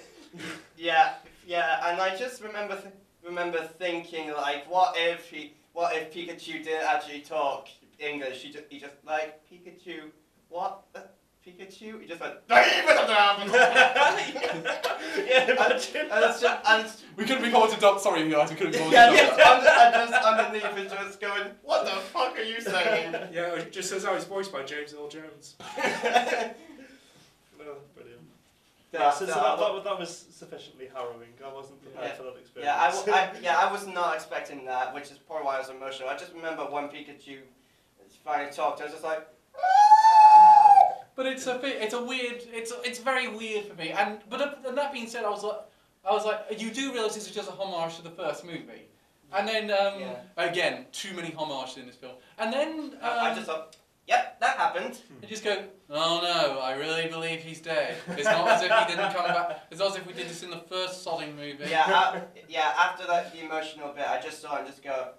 S3: Yeah, and I just remember thinking like, what if Pikachu didn't actually talk English? He just like Pikachu, what? Pikachu? He just went.
S1: We couldn't be called to dub. Sorry, guys, we couldn't be called to
S3: and just underneath is just going, what the fuck are you saying?
S4: Yeah, it just says how he's voiced by James Earl Jones.
S2: Brilliant. Yeah, so that was sufficiently harrowing. I wasn't prepared for that experience.
S3: I was not expecting that, which is probably why I was emotional. I just remember when Pikachu finally talked, I was just like.
S1: But it's very weird for me. But that being said, I was like, you do realise this is just a homage to the first movie, and then again, too many homages in this film, and then
S3: I just thought, yep, that happened.
S1: You just go, oh no, I really believe he's dead. It's not as if he didn't come back. It's not as if we did this in the first sodding movie.
S3: After that, the emotional bit, I just saw him just go.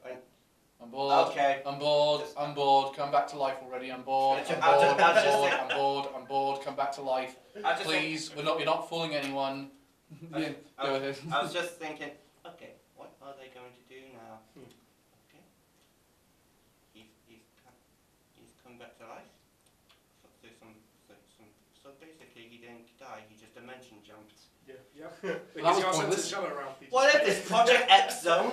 S1: I'm bored.
S3: Okay.
S1: I'm bored. I'm bored. Come back to life already. I'm bored. I'm bored. Come back to life. Please, you're not fooling anyone. Go ahead.
S3: I was just thinking, okay, what are they going to do now? Okay. He's come back to life. So basically, he didn't die. He just dimension jumped.
S4: Yeah.
S1: That was pointless.
S3: What is this Project X Zone?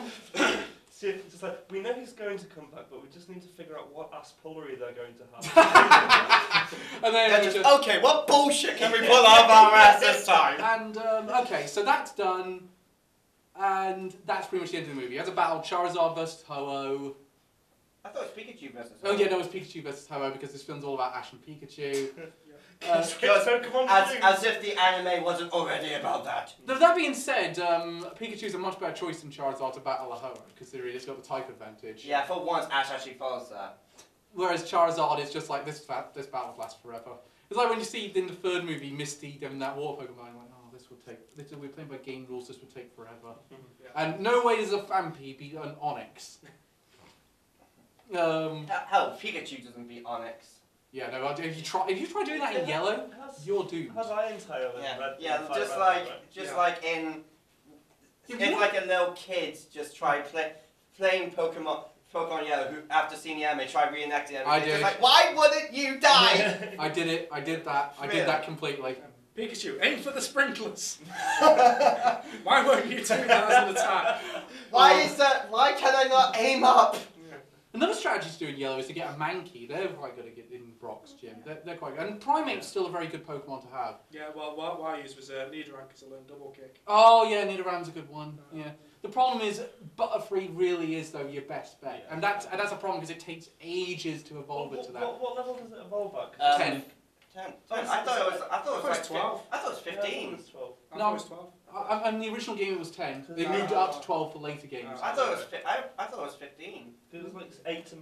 S2: See, it's just like, we know he's going to come back, but we just need to figure out what aspullery they're going to have.
S1: And then
S3: okay, what bullshit can we pull out of our ass this time?
S1: And okay, so that's done, and that's pretty much the end of the movie. As a battle, Charizard versus Ho-Oh.
S3: I thought it was Pikachu versus Ho-Oh.
S1: Oh yeah, no, it was Pikachu versus Ho-Oh because this film's all about Ash and Pikachu.
S3: As if the anime wasn't already about that.
S1: Though that being said, Pikachu's a much better choice than Charizard to battle a Ho-Oh, considering it's got the type advantage.
S3: Yeah, for once Ash actually follows that.
S1: Whereas Charizard is just like, this battle lasts forever. It's like when you see in the third movie Misty doing that water Pokemon, like, oh, we're playing by game rules, this would take forever. And no way does a Phanpy beat an Onix.
S3: Hell, Pikachu doesn't beat Onix.
S1: Yeah, no. If you try doing that in yellow, you're doomed.
S2: Has Iron Tail in Red?
S3: Just like in like a little kid just try playing Pokemon Yellow, who after seeing the anime tried reenacting it.
S1: I did.
S3: Just like, why wouldn't you die?
S1: I did it. I did that. I did that completely.
S4: Pikachu, aim for the sprinklers. Why won't you do that as an attack?
S3: Why is that? Why can I not aim up?
S1: Another strategy to do in yellow is to get a Mankey. They're quite good at getting in Brock's gym. They're quite good. And Primate's still a very good Pokemon to have.
S4: Yeah, well, what I used was Nidoran because I learned double kick.
S1: Oh yeah, Nidoran's a good one. Yeah. The problem is Butterfree really is though your best bet, and that's a problem because it takes ages to evolve it to that.
S2: What level does it evolve at?
S1: 10.
S3: 10. I thought it was
S4: 12.
S3: I thought it was 15.
S4: I thought it was 12.
S1: And the original game it was 10. They moved it up to 12 for later games.
S3: I thought it was 15.
S2: It was like 8 to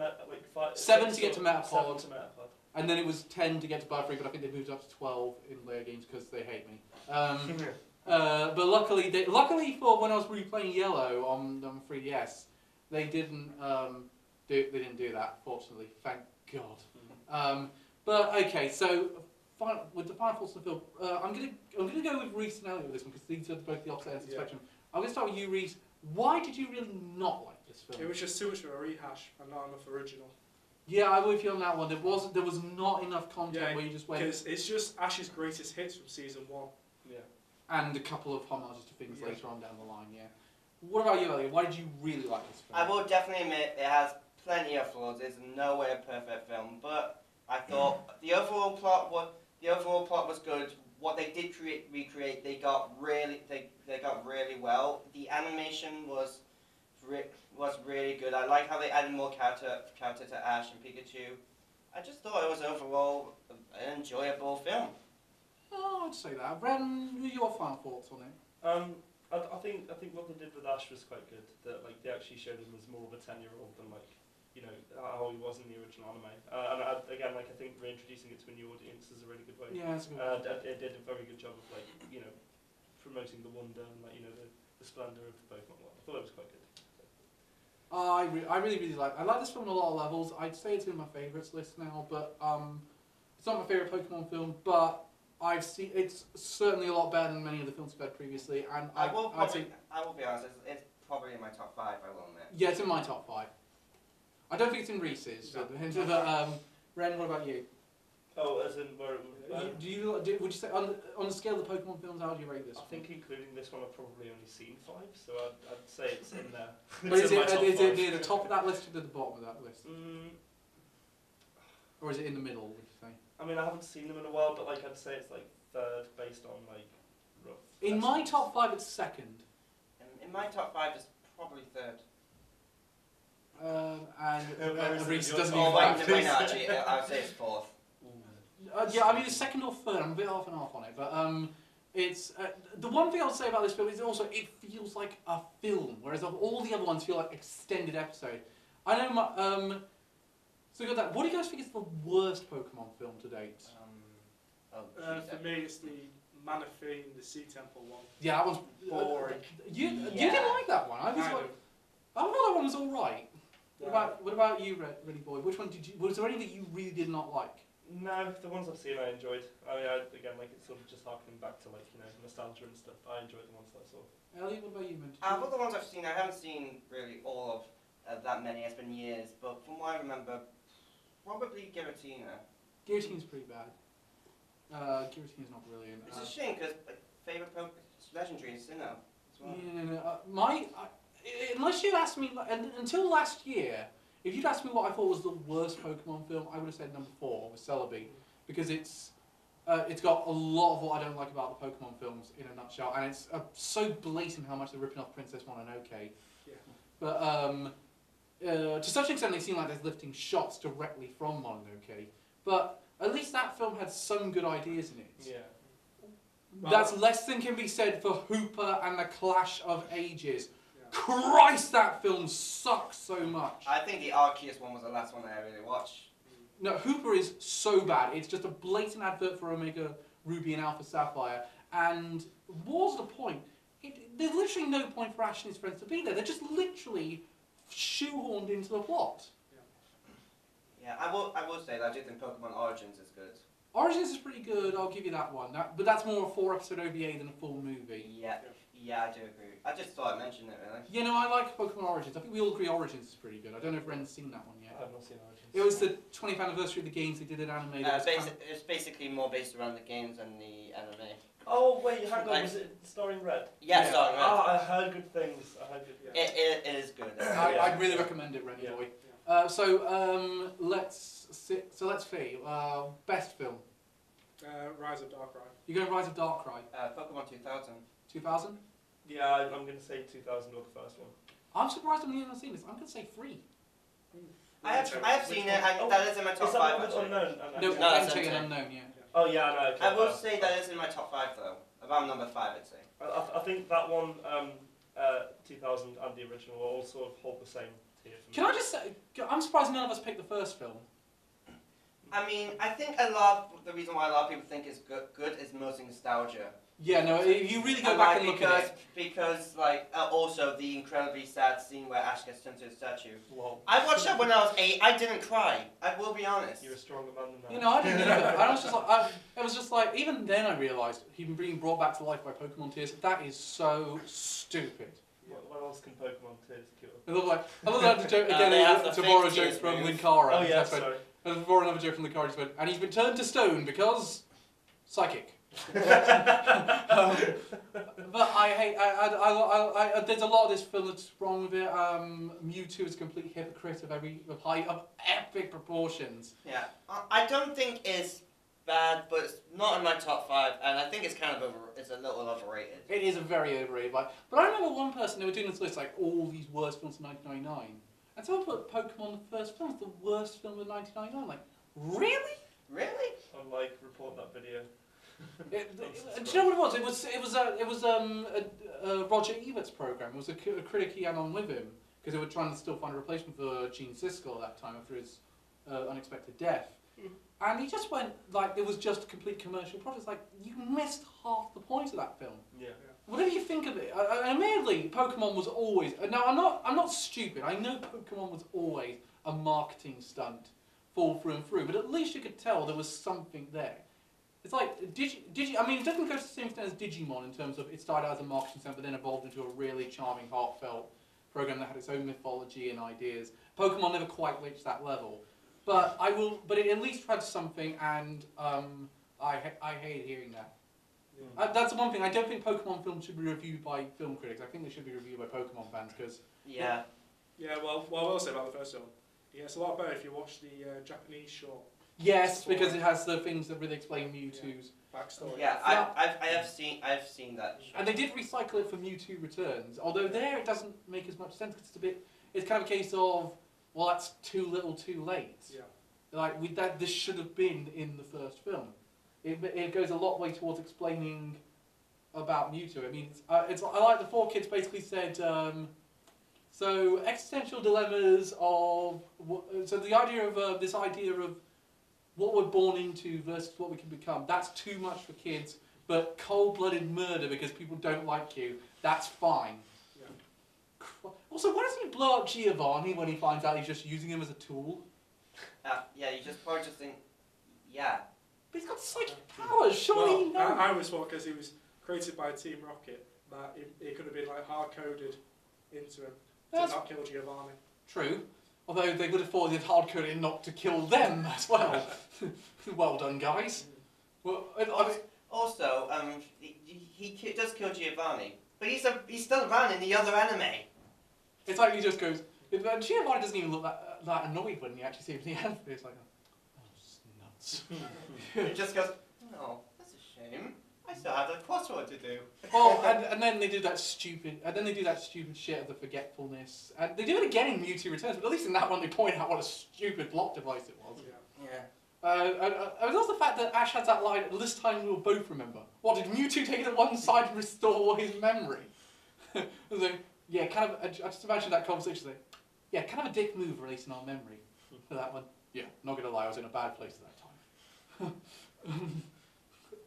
S2: 5.
S1: 7 to get to Metapod.
S2: 7 to Metapod.
S1: And then it was 10 to get to Butterfree, but I think they moved up to 12 in later games because they hate me. But luckily for when I was replaying Yellow on 3DS, they didn't do that. Fortunately, thank God. But okay, so with the final thoughts of the film, I'm gonna go with Reese and Elliot with this one because these are both the opposite ends of the spectrum. I'm gonna start with you, Reese. Why did you really not like this film?
S4: It was just too much of a rehash and not enough original.
S1: Yeah, I'm with you on that one. There was not enough content where you just went.
S4: Because it's just Ash's greatest hits from season 1.
S2: Yeah.
S1: And a couple of homages to things later on down the line. Yeah. What about you, Elliot? Why did you really like this film?
S3: I will definitely admit it has plenty of flaws. It's in no way a perfect film, but I thought the overall plot was good. What they did recreate, they got really well. The animation was really good. I like how they added more character to Ash and Pikachu. I just thought it was overall an enjoyable film.
S1: Oh, I'd say that. Ren, what are your final thoughts on it?
S2: I think what they did with Ash was quite good. That like they actually showed him as more of a 10-year-old than like, you know, how he was in the original anime. And again, like I think reintroducing it to a new audience is a really good way.
S1: Yeah, that's a good way.
S2: It did a very good job of like, you know, promoting the wonder and like, you know, the splendour of the Pokemon world. I thought it was quite good.
S1: I really like. I like this film on a lot of levels. I'd say it's in my favourites list now, but it's not my favourite Pokemon film. But I've seen it's certainly a lot better than many of the films I've had previously. And
S3: I will be honest. It's probably in my top 5. I will admit.
S1: Yeah, it's in my top 5. I don't think it's in Reese's.
S4: No.
S1: But Ren, what about you?
S2: Oh, as in where?
S1: Would you say on the scale of the Pokemon films, how do you rate this?
S2: I think including this one, I've probably only seen 5, so I'd say it's in there.
S1: But is
S2: in my top
S1: it
S2: 5.
S1: near the top of that list or the bottom of that list? Or is it in the middle, would you say?
S2: I mean, I haven't seen them in a while, but like I'd say it's like 3rd based on like rough.
S1: In my
S2: estimates.
S1: top 5, it's 2nd.
S3: In my top 5, it's probably 3rd.
S1: And Reese doesn't
S3: Oh
S1: even
S3: wait, no, actually, I would say it's 4th.
S1: yeah, I mean it's 2nd or 3rd. I'm a bit half and half on it, but it's the one thing I'll say about this film is also it feels like a film, whereas all the other ones feel like extended episode. I know so we got that. What do you guys think is the worst Pokemon film to date?
S4: For me, it's the Manaphy and the Sea Temple one.
S1: Yeah, that one's
S4: Boring.
S1: You didn't like that one. I
S4: Kind
S1: thought
S4: of.
S1: that one was all right. What about you, Ready Boy? Which one was there any that you really did not like?
S2: No, the ones I've seen I enjoyed. I mean, again, like it's sort of just harkening back to like nostalgia and stuff. I enjoyed the ones that I saw.
S1: Ellie, what about you, man?
S3: Well, the ones I've seen, I haven't seen really all of that many. It's been years, but from what I remember, probably Giratina.
S1: Guillotine's pretty bad. Guillotine's not brilliant.
S3: It's a shame because favorite Pokemon legendary is Sinnoh as well.
S1: Yeah, unless you asked me, until last year, if you'd asked me what I thought was the worst Pokemon film, I would have said number 4 with Celebi, because it's got a lot of what I don't like about the Pokemon films in a nutshell, and it's so blatant how much they're ripping off Princess Mononoke.
S4: Yeah.
S1: But to such an extent, they seem like they're lifting shots directly from Mononoke. But at least that film had some good ideas in it.
S2: Yeah.
S1: That's less than can be said for Hooper and the Clash of Ages. Christ, that film sucks so much.
S3: I think the Arceus one was the last one that I really watched.
S1: No, Hooper is so bad. It's just a blatant advert for Omega Ruby and Alpha Sapphire. And what's the point? There's literally no point for Ash and his friends to be there. They're just literally shoehorned into the plot.
S3: Yeah, I will say that I do think Pokemon Origins is good.
S1: Origins is pretty good, I'll give you that one. But that's more a 4-episode OVA than a full movie.
S3: Yeah, I do agree. I just thought I'd mention it, really.
S1: You know, I like Pokemon Origins. I think we all agree Origins is pretty good. I don't know if Ren's seen that one yet.
S2: I have not seen Origins.
S1: It was the 20th anniversary of the games. They did it animated.
S3: It's basically more based around the games and the anime.
S2: Oh wait, hang on. Was it starring Red?
S3: Yeah, starring Red.
S2: Oh, I heard good things.
S3: It is good.
S1: I'd really recommend it, Renny boy. Let's see. Best film.
S4: Rise of Darkrai.
S1: You're going Rise of Darkrai.
S3: Pokemon 2000.
S1: 2000.
S2: Yeah, I'm going to say 2000 or the first one.
S1: I'm surprised I've never seen this. I'm going to say 3.
S3: I have seen it, and that is in my top 5.
S2: Is that unknown?
S1: No,
S3: that's
S1: Entei and
S3: Entei.
S1: Unknown, yeah.
S2: Oh yeah, no. Okay,
S3: I will say that is in my top 5 though. About number 5, I'd say.
S2: I think that one, 2000 and the original all sort of hold the same tier for me.
S1: Can I just say, I'm surprised none of us picked the first film.
S3: I mean, I think the reason why a lot of people think it's good is mostly nostalgia.
S1: Yeah, no, if you really go back and look at it.
S3: Because, like, also the incredibly sad scene where Ash gets turned into a statue.
S2: Whoa.
S3: I watched that when I was 8. I didn't cry. I will be honest.
S2: You're a stronger man than that.
S1: You know, I didn't either. I was just like, it was just like, even then I realised he'd been being brought back to life by Pokemon tears. That is so stupid.
S2: What else can Pokemon tears cure?
S1: I love that joke again.
S3: They have the
S1: To borrow a
S3: fake
S1: joke
S3: tears
S1: from
S3: move.
S1: Linkara.
S2: Oh yeah, sorry.
S1: And to borrow another joke from Linkara, just went, and he's been turned to stone because psychic. But I hate. I there's a lot of this film that's wrong with it. Mewtwo is a complete hypocrite of epic proportions.
S3: Yeah, I don't think it's bad, but it's not in my top 5, and I think it's kind of it's a little overrated.
S1: It is a very overrated vibe. But I remember one person, they were doing this list, like all these worst films of 1999, and someone put Pokemon the first film as the worst film of 1999. Like, really?
S3: Really?
S2: Unlike report that video.
S1: Do you know what it was? It was Roger Ebert's program. It was a critic he had on with him because they were trying to still find a replacement for Gene Siskel at that time after his unexpected death. And he just went like it was just a complete commercial product. It's like you missed half the point of that film.
S2: Yeah.
S1: whatever you think of it, admittedly, Pokemon was always. Now, I'm not stupid. I know Pokemon was always a marketing stunt, through and through. But at least you could tell there was something there. It's like I mean, it doesn't go to the same extent as Digimon in terms of it started out as a marketing stunt, but then evolved into a really charming, heartfelt program that had its own mythology and ideas. Pokemon never quite reached that level, but it at least had something, and I hate hearing that. Yeah. That's the one thing. I don't think Pokemon films should be reviewed by film critics. I think they should be reviewed by Pokemon fans because.
S3: Yeah.
S4: Yeah. Well, what I will say about the first film, it's a lot better if you watch the Japanese short.
S1: Yes, because it has the things that really explain Mewtwo's
S4: backstory.
S3: Yeah, I've seen that.
S1: And they did recycle it for Mewtwo Returns, although there it doesn't make as much sense because it's kind of a case of, well, that's too little, too late.
S4: Yeah.
S1: Like this should have been in the first film. It goes a lot way towards explaining about Mewtwo. I mean, I like the four kids basically said. So existential dilemmas of the idea of this idea of what we're born into versus what we can become. That's too much for kids, but cold-blooded murder because people don't like you, that's fine. Yeah. Also, why doesn't he blow up Giovanni when he finds out he's just using him as a tool?
S3: Yeah, you just probably just think, yeah.
S1: But he's got psychic powers, surely he knows.
S4: I always thought because he was created by Team Rocket that it could have been like hard-coded into him to not kill Giovanni.
S1: True. Although they would have thought they'd hard-coded not to kill them as well. Well done, guys. Well,
S3: also, he does kill Giovanni, but he's still around in the other anime.
S1: It's like he just goes. Giovanni doesn't even look that annoyed when you actually see him in the anime. It's like, oh, it's nuts.
S3: He just goes, oh, that's a shame. I still have that crossword to do.
S1: Well, and then they do that stupid. And then they do that stupid shit of the forgetfulness. And they do it again in Mewtwo Returns, but at least in that one they point out what a stupid plot device it was.
S3: Yeah.
S1: And also the fact that Ash has that line. This time we'll both remember. What did Mewtwo take it to one side and restore his memory? So, yeah, kind of. I just imagine that conversation. Like, yeah, kind of a dick move releasing our memory for that one. Yeah, not gonna lie, I was in a bad place at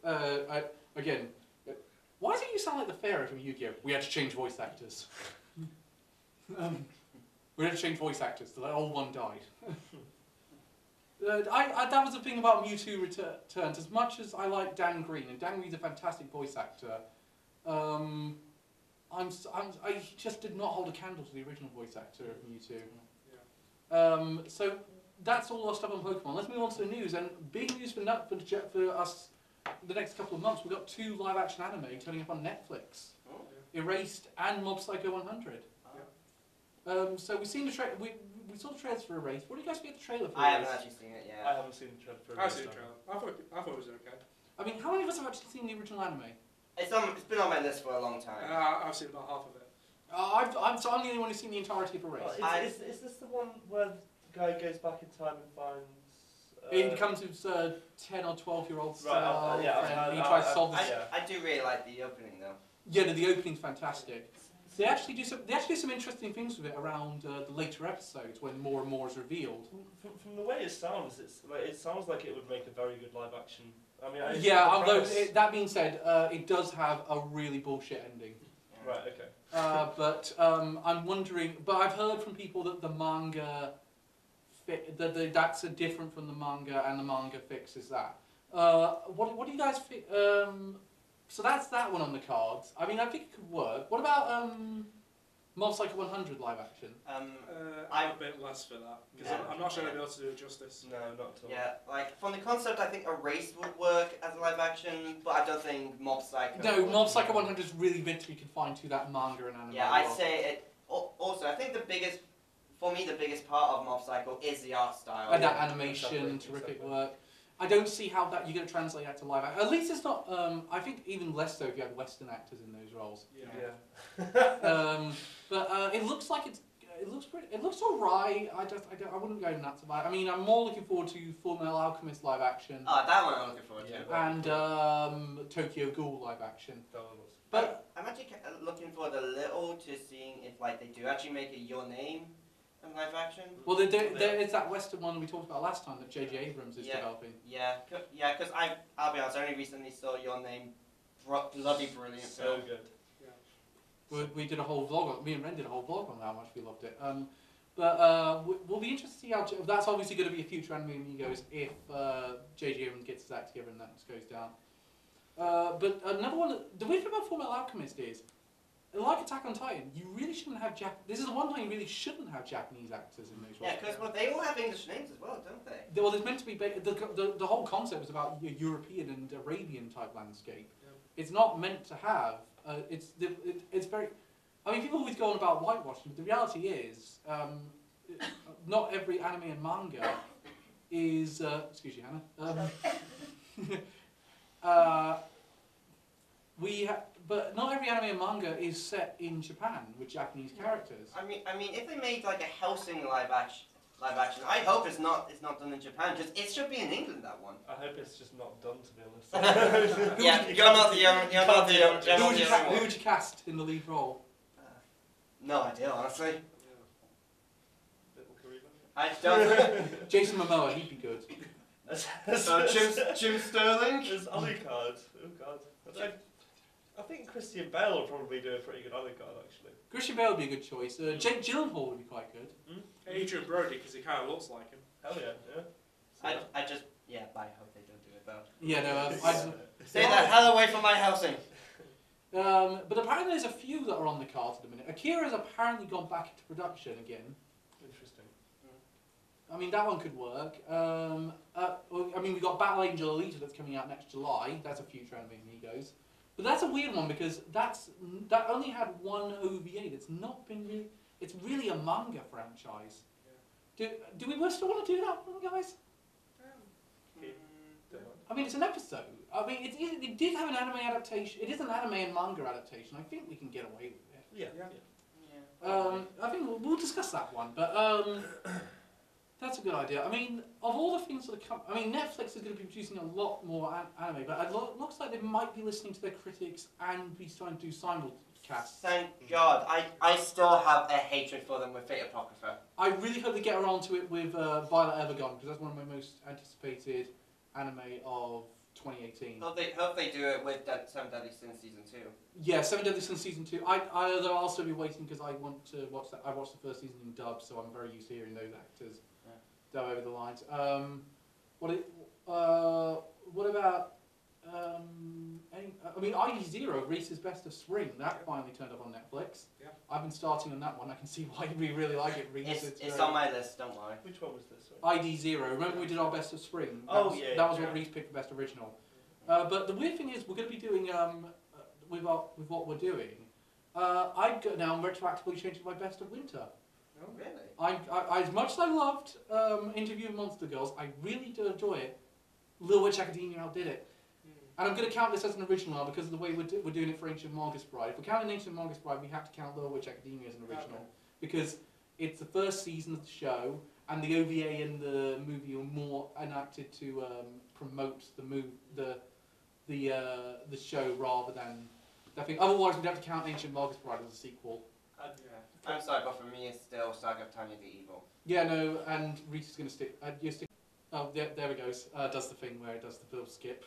S1: that time. Again, why does it you sound like the Pharaoh from Yu-Gi-Oh? We had to change voice actors. We had to change voice actors, so that old one died. That was the thing about Mewtwo Returns. As much as I like Dan Green, and Dan Green's a fantastic voice actor, I just did not hold a candle to the original voice actor of Mewtwo. Yeah. So that's all our stuff on Pokemon. Let's move on to the news, and big news for us. The next couple of months, we've got 2 live-action anime turning up on Netflix. Oh. Erased and Mob Psycho 100. Oh. So we've seen the trailer. We saw the trailers for Erased. What do you guys think of the trailer for Erased?
S3: I haven't actually seen it yet.
S2: I haven't seen the trailer for Erased.
S4: I've seen the trailer. I thought it was okay.
S1: I mean, how many of us have actually seen the original anime?
S3: It's been on my list for a long time.
S4: I've seen about half of it.
S1: I'm the only one who's seen the entirety of Erased.
S2: Is this the one where the guy goes back in time and finds...
S1: he becomes his 10 or 12-year-old
S2: right,
S1: and he tries to solve this.
S3: I do really like the opening though.
S1: Yeah, the opening's fantastic. They actually do some interesting things with it around the later episodes when more and more is revealed.
S2: From the way it sounds, it sounds like it would make a very good live action. I mean,
S1: although that being said, it does have a really bullshit ending.
S2: Right. Okay.
S1: But I'm wondering. But I've heard from people that the manga. That's different from the manga, and the manga fixes that. What do you guys think? So that's that one on the cards. I mean, I think it could work. What about Mob Psycho 100 live action?
S4: I'm a bit less for that because I'm not sure I'll be able to do it justice.
S2: No, not at all.
S3: Yeah, like from the concept, I think Erased would work as a live action, but I don't think Mob Psycho.
S1: No, Mob Psycho 100 is really meant to be confined to that manga and anime.
S3: Yeah, I'd say it. Also, I think the biggest part of Mob Psycho is the art style.
S1: And that animation, terrific work. I don't see how that you're going to translate that to live action. At least it's not. I think even less so if you had Western actors in those roles.
S2: Yeah.
S1: But it looks like it looks pretty. It looks alright. I wouldn't go nuts about it. I mean, I'm more looking forward to Full Metal Alchemist live action.
S3: Oh, that one I'm looking forward to.
S1: And Tokyo Ghoul live action.
S3: But I'm actually looking forward a little to seeing if like they do actually make it Your Name in live action.
S1: Well, there is that Western one we talked about last time that J.J. Abrams is developing.
S3: Yeah, because I'll be honest, I only recently saw Your Name. Bloody brilliant.
S2: So good.
S1: We did a whole vlog. Me and Ren did a whole vlog on how much we loved it. We'll be interested to see how. That's obviously going to be a future anime Amigos if J.J. Abrams gets his act together and that goes down. But another one, the weird thing about Fullmetal Alchemist is, like Attack on Titan, you really shouldn't have This is the one time you really shouldn't have Japanese actors in those roles.
S3: Yeah, because they all have English names as well, don't they?
S1: Well, there's meant to be the whole concept was about a European and Arabian type landscape. Yeah. It's not meant to have. It's very. I mean, people always go on about whitewashing, but the reality is, not every anime and manga is. Excuse you, Hannah. But not every anime and manga is set in Japan with Japanese characters.
S3: I mean, if they made like a Hellsing live action, I hope it's not done in Japan. Just it should be in England, that one.
S2: I hope it's just not done, to be honest.
S3: Yeah, you're not the
S1: Who would you cast in the lead role?
S3: No idea, honestly.
S2: Little Kariba.
S3: I don't.
S1: Jason Momoa, he'd be good.
S3: So Jim Sterling.
S2: There's Alucard. Oh God. I think Christian Bale will probably do a pretty good Alucard, actually.
S1: Christian Bale would be a good choice. Jake Gyllenhaal would be quite good.
S4: Adrian Brody, because he kind of looks like him.
S2: Hell yeah, yeah.
S3: I hope they don't do it though.
S1: Yeah, no.
S3: Stay the hell away from my Hellsing.
S1: But apparently there's a few that are on the cards at the minute. Akira's apparently gone back into production again.
S2: Interesting.
S1: I mean, that one could work. I mean, we've got Battle Angel Alita that's coming out next July. That's a future anime Amigos. But that's a weird one because that only had one OVA. That's not been really. It's really a manga franchise. Yeah. Do we still want to do that one, guys? I mean, it's an episode. I mean, it did have an anime adaptation. It is an anime and manga adaptation. I think we can get away with it.
S2: Yeah.
S1: I think we'll discuss that one, but that's a good idea. I mean, of all the things that are coming, I mean, Netflix is going to be producing a lot more anime, but it looks like they might be listening to their critics and be starting to do simulcasts.
S3: Thank God. I still have a hatred for them with Fate Apocrypha.
S1: I really hope they get around to it with Violet Evergarden, because that's one of my most anticipated anime of 2018.
S3: Hope they do it with Seven Deadly Sins Season 2.
S1: Yeah, Seven Deadly Sins Season 2. I'll also be waiting because I want to watch that. I watched the first season in dub, so I'm very used to hearing those actors go over the lines. What about I mean, ID Zero, Reese's Best of Spring. That finally turned up on Netflix. Yeah. I've been starting on that one. I can see why we really like it. Reese.
S3: It's on my list. Don't worry.
S2: Which one was this? Sorry?
S1: ID Zero. Remember we did our Best of Spring? That was what Reese picked for Best Original. But the weird thing is, we're going to be doing with what we're doing. I'm now retroactively changing my Best of Winter.
S3: Oh, really?
S1: I as much as I loved Interviewing Monster Girls, I really do enjoy it. Little Witch Academia outdid it. And I'm going to count this as an original now because of the way we're doing it for Ancient Margus Bride. If we're counting Ancient Margus Bride, we have to count Little Witch Academia as an original. Because it's the first season of the show, and the OVA and the movie are more enacted to promote the show rather than that thing. Otherwise, we'd have to count Ancient Margus Bride as a sequel.
S3: I'm sorry, but for me, it's still Saga of Tanya the Evil.
S1: Yeah, no, and Reese is going to stick. Oh, yeah, there it goes. Does the thing where it does the film skip.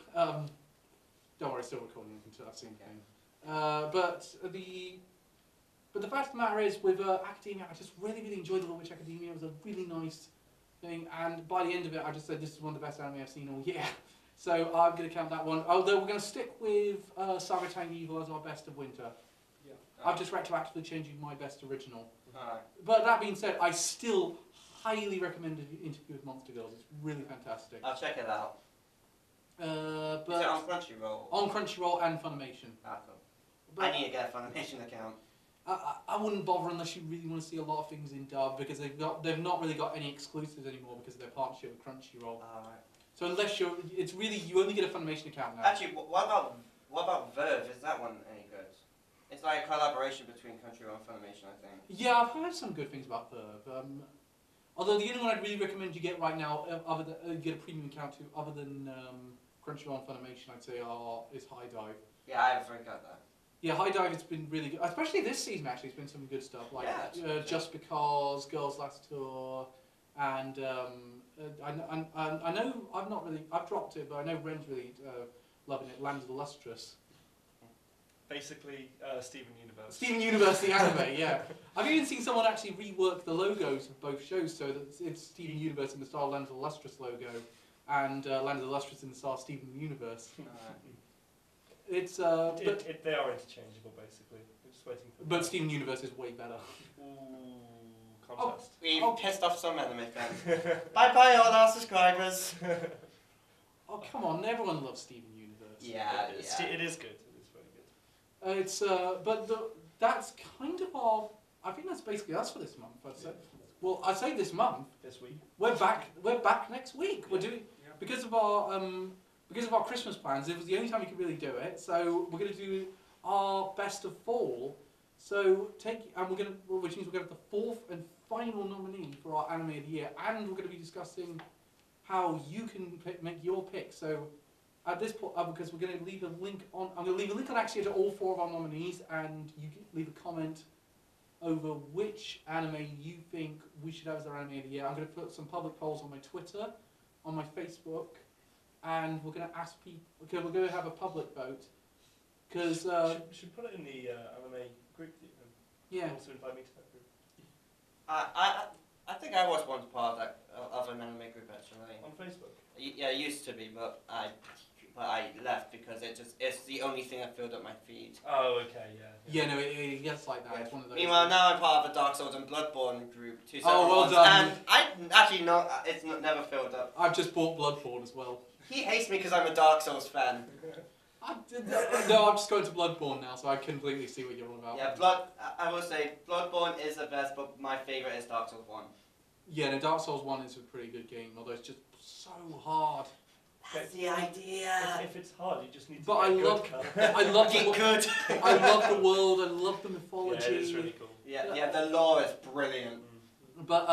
S1: Don't worry, still recording until I've seen the thing. But the fact of the matter is, with Academia, I just really enjoyed Little Witch Academia. It was a really nice thing, and by the end of it, I just said this is one of the best anime I've seen all year. So I'm going to count that one. Although we're going to stick with Saga Tang Evil as our Best of Winter. Yeah. I'm just retroactively changing my Best Original.
S3: Alright.
S1: But that being said, I still highly recommend Interview with Monster Girls. It's really fantastic.
S3: I'll check it out.
S1: But
S3: is it on Crunchyroll?
S1: On Crunchyroll and Funimation.
S3: Ah, cool. But I need to get a Funimation account.
S1: I wouldn't bother unless you really want to see a lot of things in dub because they've not really got any exclusives anymore because of their partnership with Crunchyroll.
S3: Alright.
S1: So unless you only get a Funimation account now.
S3: Actually, what about Verve? Is that one any good? It's like a collaboration between Crunchyroll and Funimation, I think.
S1: Yeah, I've heard some good things about Verve. Although the only one I'd really recommend you get right now, other than get a premium account to, other than Crunchyroll and Funimation, I'd say is High Dive.
S3: Yeah, I haven't forgot that.
S1: Yeah, High Dive has been really good, especially this season. Actually, it's been some good stuff like Just Because, Girls Last Tour, and I know I've dropped it, but I know Ren's really loving it. Land of the Lustrous.
S2: Basically, Steven Universe.
S1: Steven Universe, the anime, yeah. I've even seen someone actually rework the logos of both shows so that it's Steven Universe in the style Land of the Lustrous logo, and Land of the Lustrous in the style Steven Universe. It's
S2: they are interchangeable, basically. We're just waiting for.
S1: But Steven Universe is way better.
S2: Ooh, contest.
S3: We've pissed off some anime fans. Bye bye, all our subscribers.
S1: Oh come on, everyone loves Steven Universe.
S3: Yeah,
S2: It is good. It is very good.
S1: It's that's kind of our. I think that's basically us for this month. I'd say. Well, I say this month.
S2: This week.
S1: We're back next week. We're doing because of our Christmas plans. It was the only time we could really do it. So we're going to do our best of fall. So which means we're going to have the fourth and final nominee for our anime of the year, and we're going to be discussing how you can make your pick. So at this point, because we're going to leave a link on, I'm going to leave a link on actually to all four of our nominees, and you can leave a comment over which anime you think we should have as our anime of the year. I'm going to put some public polls on my Twitter, on my Facebook, and we're going to ask people. Okay, we're going to have a public vote because
S2: should put it in the anime group.
S1: Yeah.
S2: Also invite me to that group.
S3: I think I was once part of an anime group actually.
S2: On Facebook.
S3: Yeah, it used to be, but I left because it's the only thing that filled up my feed.
S2: Oh, okay, yeah.
S1: Yeah, no, it gets like that. It's one of those.
S3: Meanwhile, now I'm part of a Dark Souls and Bloodborne group, two separate
S1: well
S3: ones,
S1: done.
S3: and I actually know it's never filled up.
S1: I've just bought Bloodborne as well.
S3: He hates me because I'm a Dark Souls fan.
S1: No, I'm just going to Bloodborne now, so I completely see what you're on about.
S3: Yeah, I will say Bloodborne is the best, but my favourite is Dark Souls 1.
S1: Yeah, no, Dark Souls 1 is a pretty good game, although it's just so hard.
S3: That's the idea.
S2: If it's hard, you just need to
S1: But
S2: get
S1: I
S2: good
S1: love,
S2: colour.
S1: I love
S3: Get
S1: the
S3: good.
S1: I love the world. I love the mythology.
S2: Yeah, it's really cool.
S3: Yeah, the lore is brilliant.
S1: But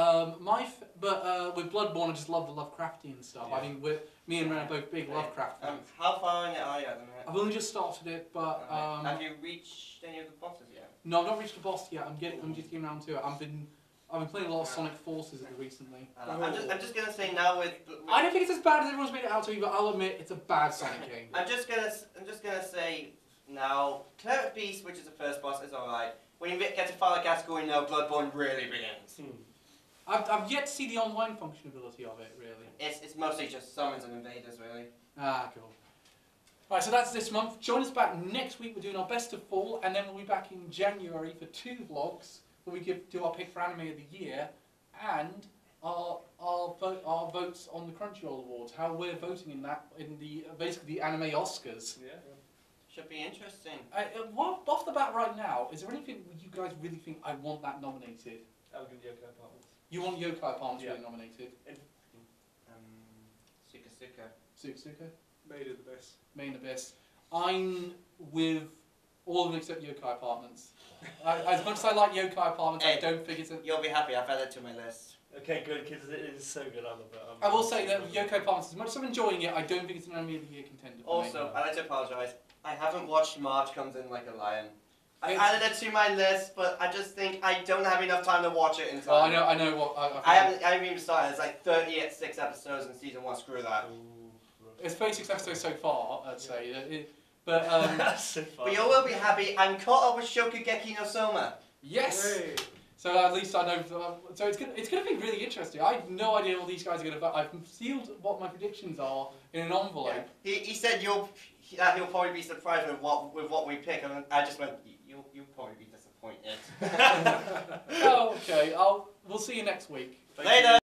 S1: with Bloodborne, I just love the Lovecraftian stuff.
S2: Yeah.
S1: I think me and Ren are both big Lovecraft fans.
S3: How far in it are you at the minute?
S1: I've only just started it, but
S3: have you reached any of the bosses yet?
S1: no, I've not reached the boss yet. I'm just getting around to it. I've been playing a lot of Sonic Forces recently.
S3: I'm just gonna say now with.
S1: I don't think it's as bad as everyone's made it out to be, but I'll admit it's a bad Sonic game.
S3: I'm just gonna say now, Cleric Beast, which is the first boss, is alright. When you get to Father Gascoigne, now Bloodborne really begins.
S1: I've yet to see the online functionality of it, really.
S3: It's mostly just summons and invaders, really.
S1: Ah, cool. Right, so that's this month. Join us back next week. We're doing our best of fall, and then we'll be back in January for 2 vlogs where we do our pick for anime of the year and our votes on the Crunchyroll Awards. How we're voting in basically the anime Oscars.
S2: Yeah.
S3: Should be interesting.
S1: Off the bat right now, is there anything you guys really think I want that nominated?
S2: I'll give Yokai Apartments.
S1: You want Yokai Apartments really nominated? Suka?
S4: Made of the best.
S1: Main Abyss. I'm with all of them except Yokai Apartments. As much as I like Yokai Apartments, I don't think it's a...
S3: You'll be happy, I've added it to my list.
S2: Okay, good, because it is so good, I love it.
S1: I will say that Yokai Apartments, as much as I'm enjoying it, I don't think it's an Anime of the Year contender for me.
S3: Also, I'd like to apologise. I haven't watched March Comes In Like a Lion. I added it to my list, but I just think I don't have enough time to watch it in time.
S1: Oh, I know what...
S3: I haven't even started. It's like 36 episodes in season 1. Screw that.
S1: It's 36 episodes so far, I'd say. But
S2: so far.
S3: But you will be happy. I'm caught up with Shokugeki no Soma.
S1: yes.
S4: Hey.
S1: So at least I know. So it's gonna be really interesting. I have no idea what these guys are gonna vote. I've sealed what my predictions are in an envelope.
S3: Yeah. He said he'll probably be surprised with what we pick, and I just went, you'll probably be disappointed.
S1: Oh, okay. We'll see you next week.
S3: Later.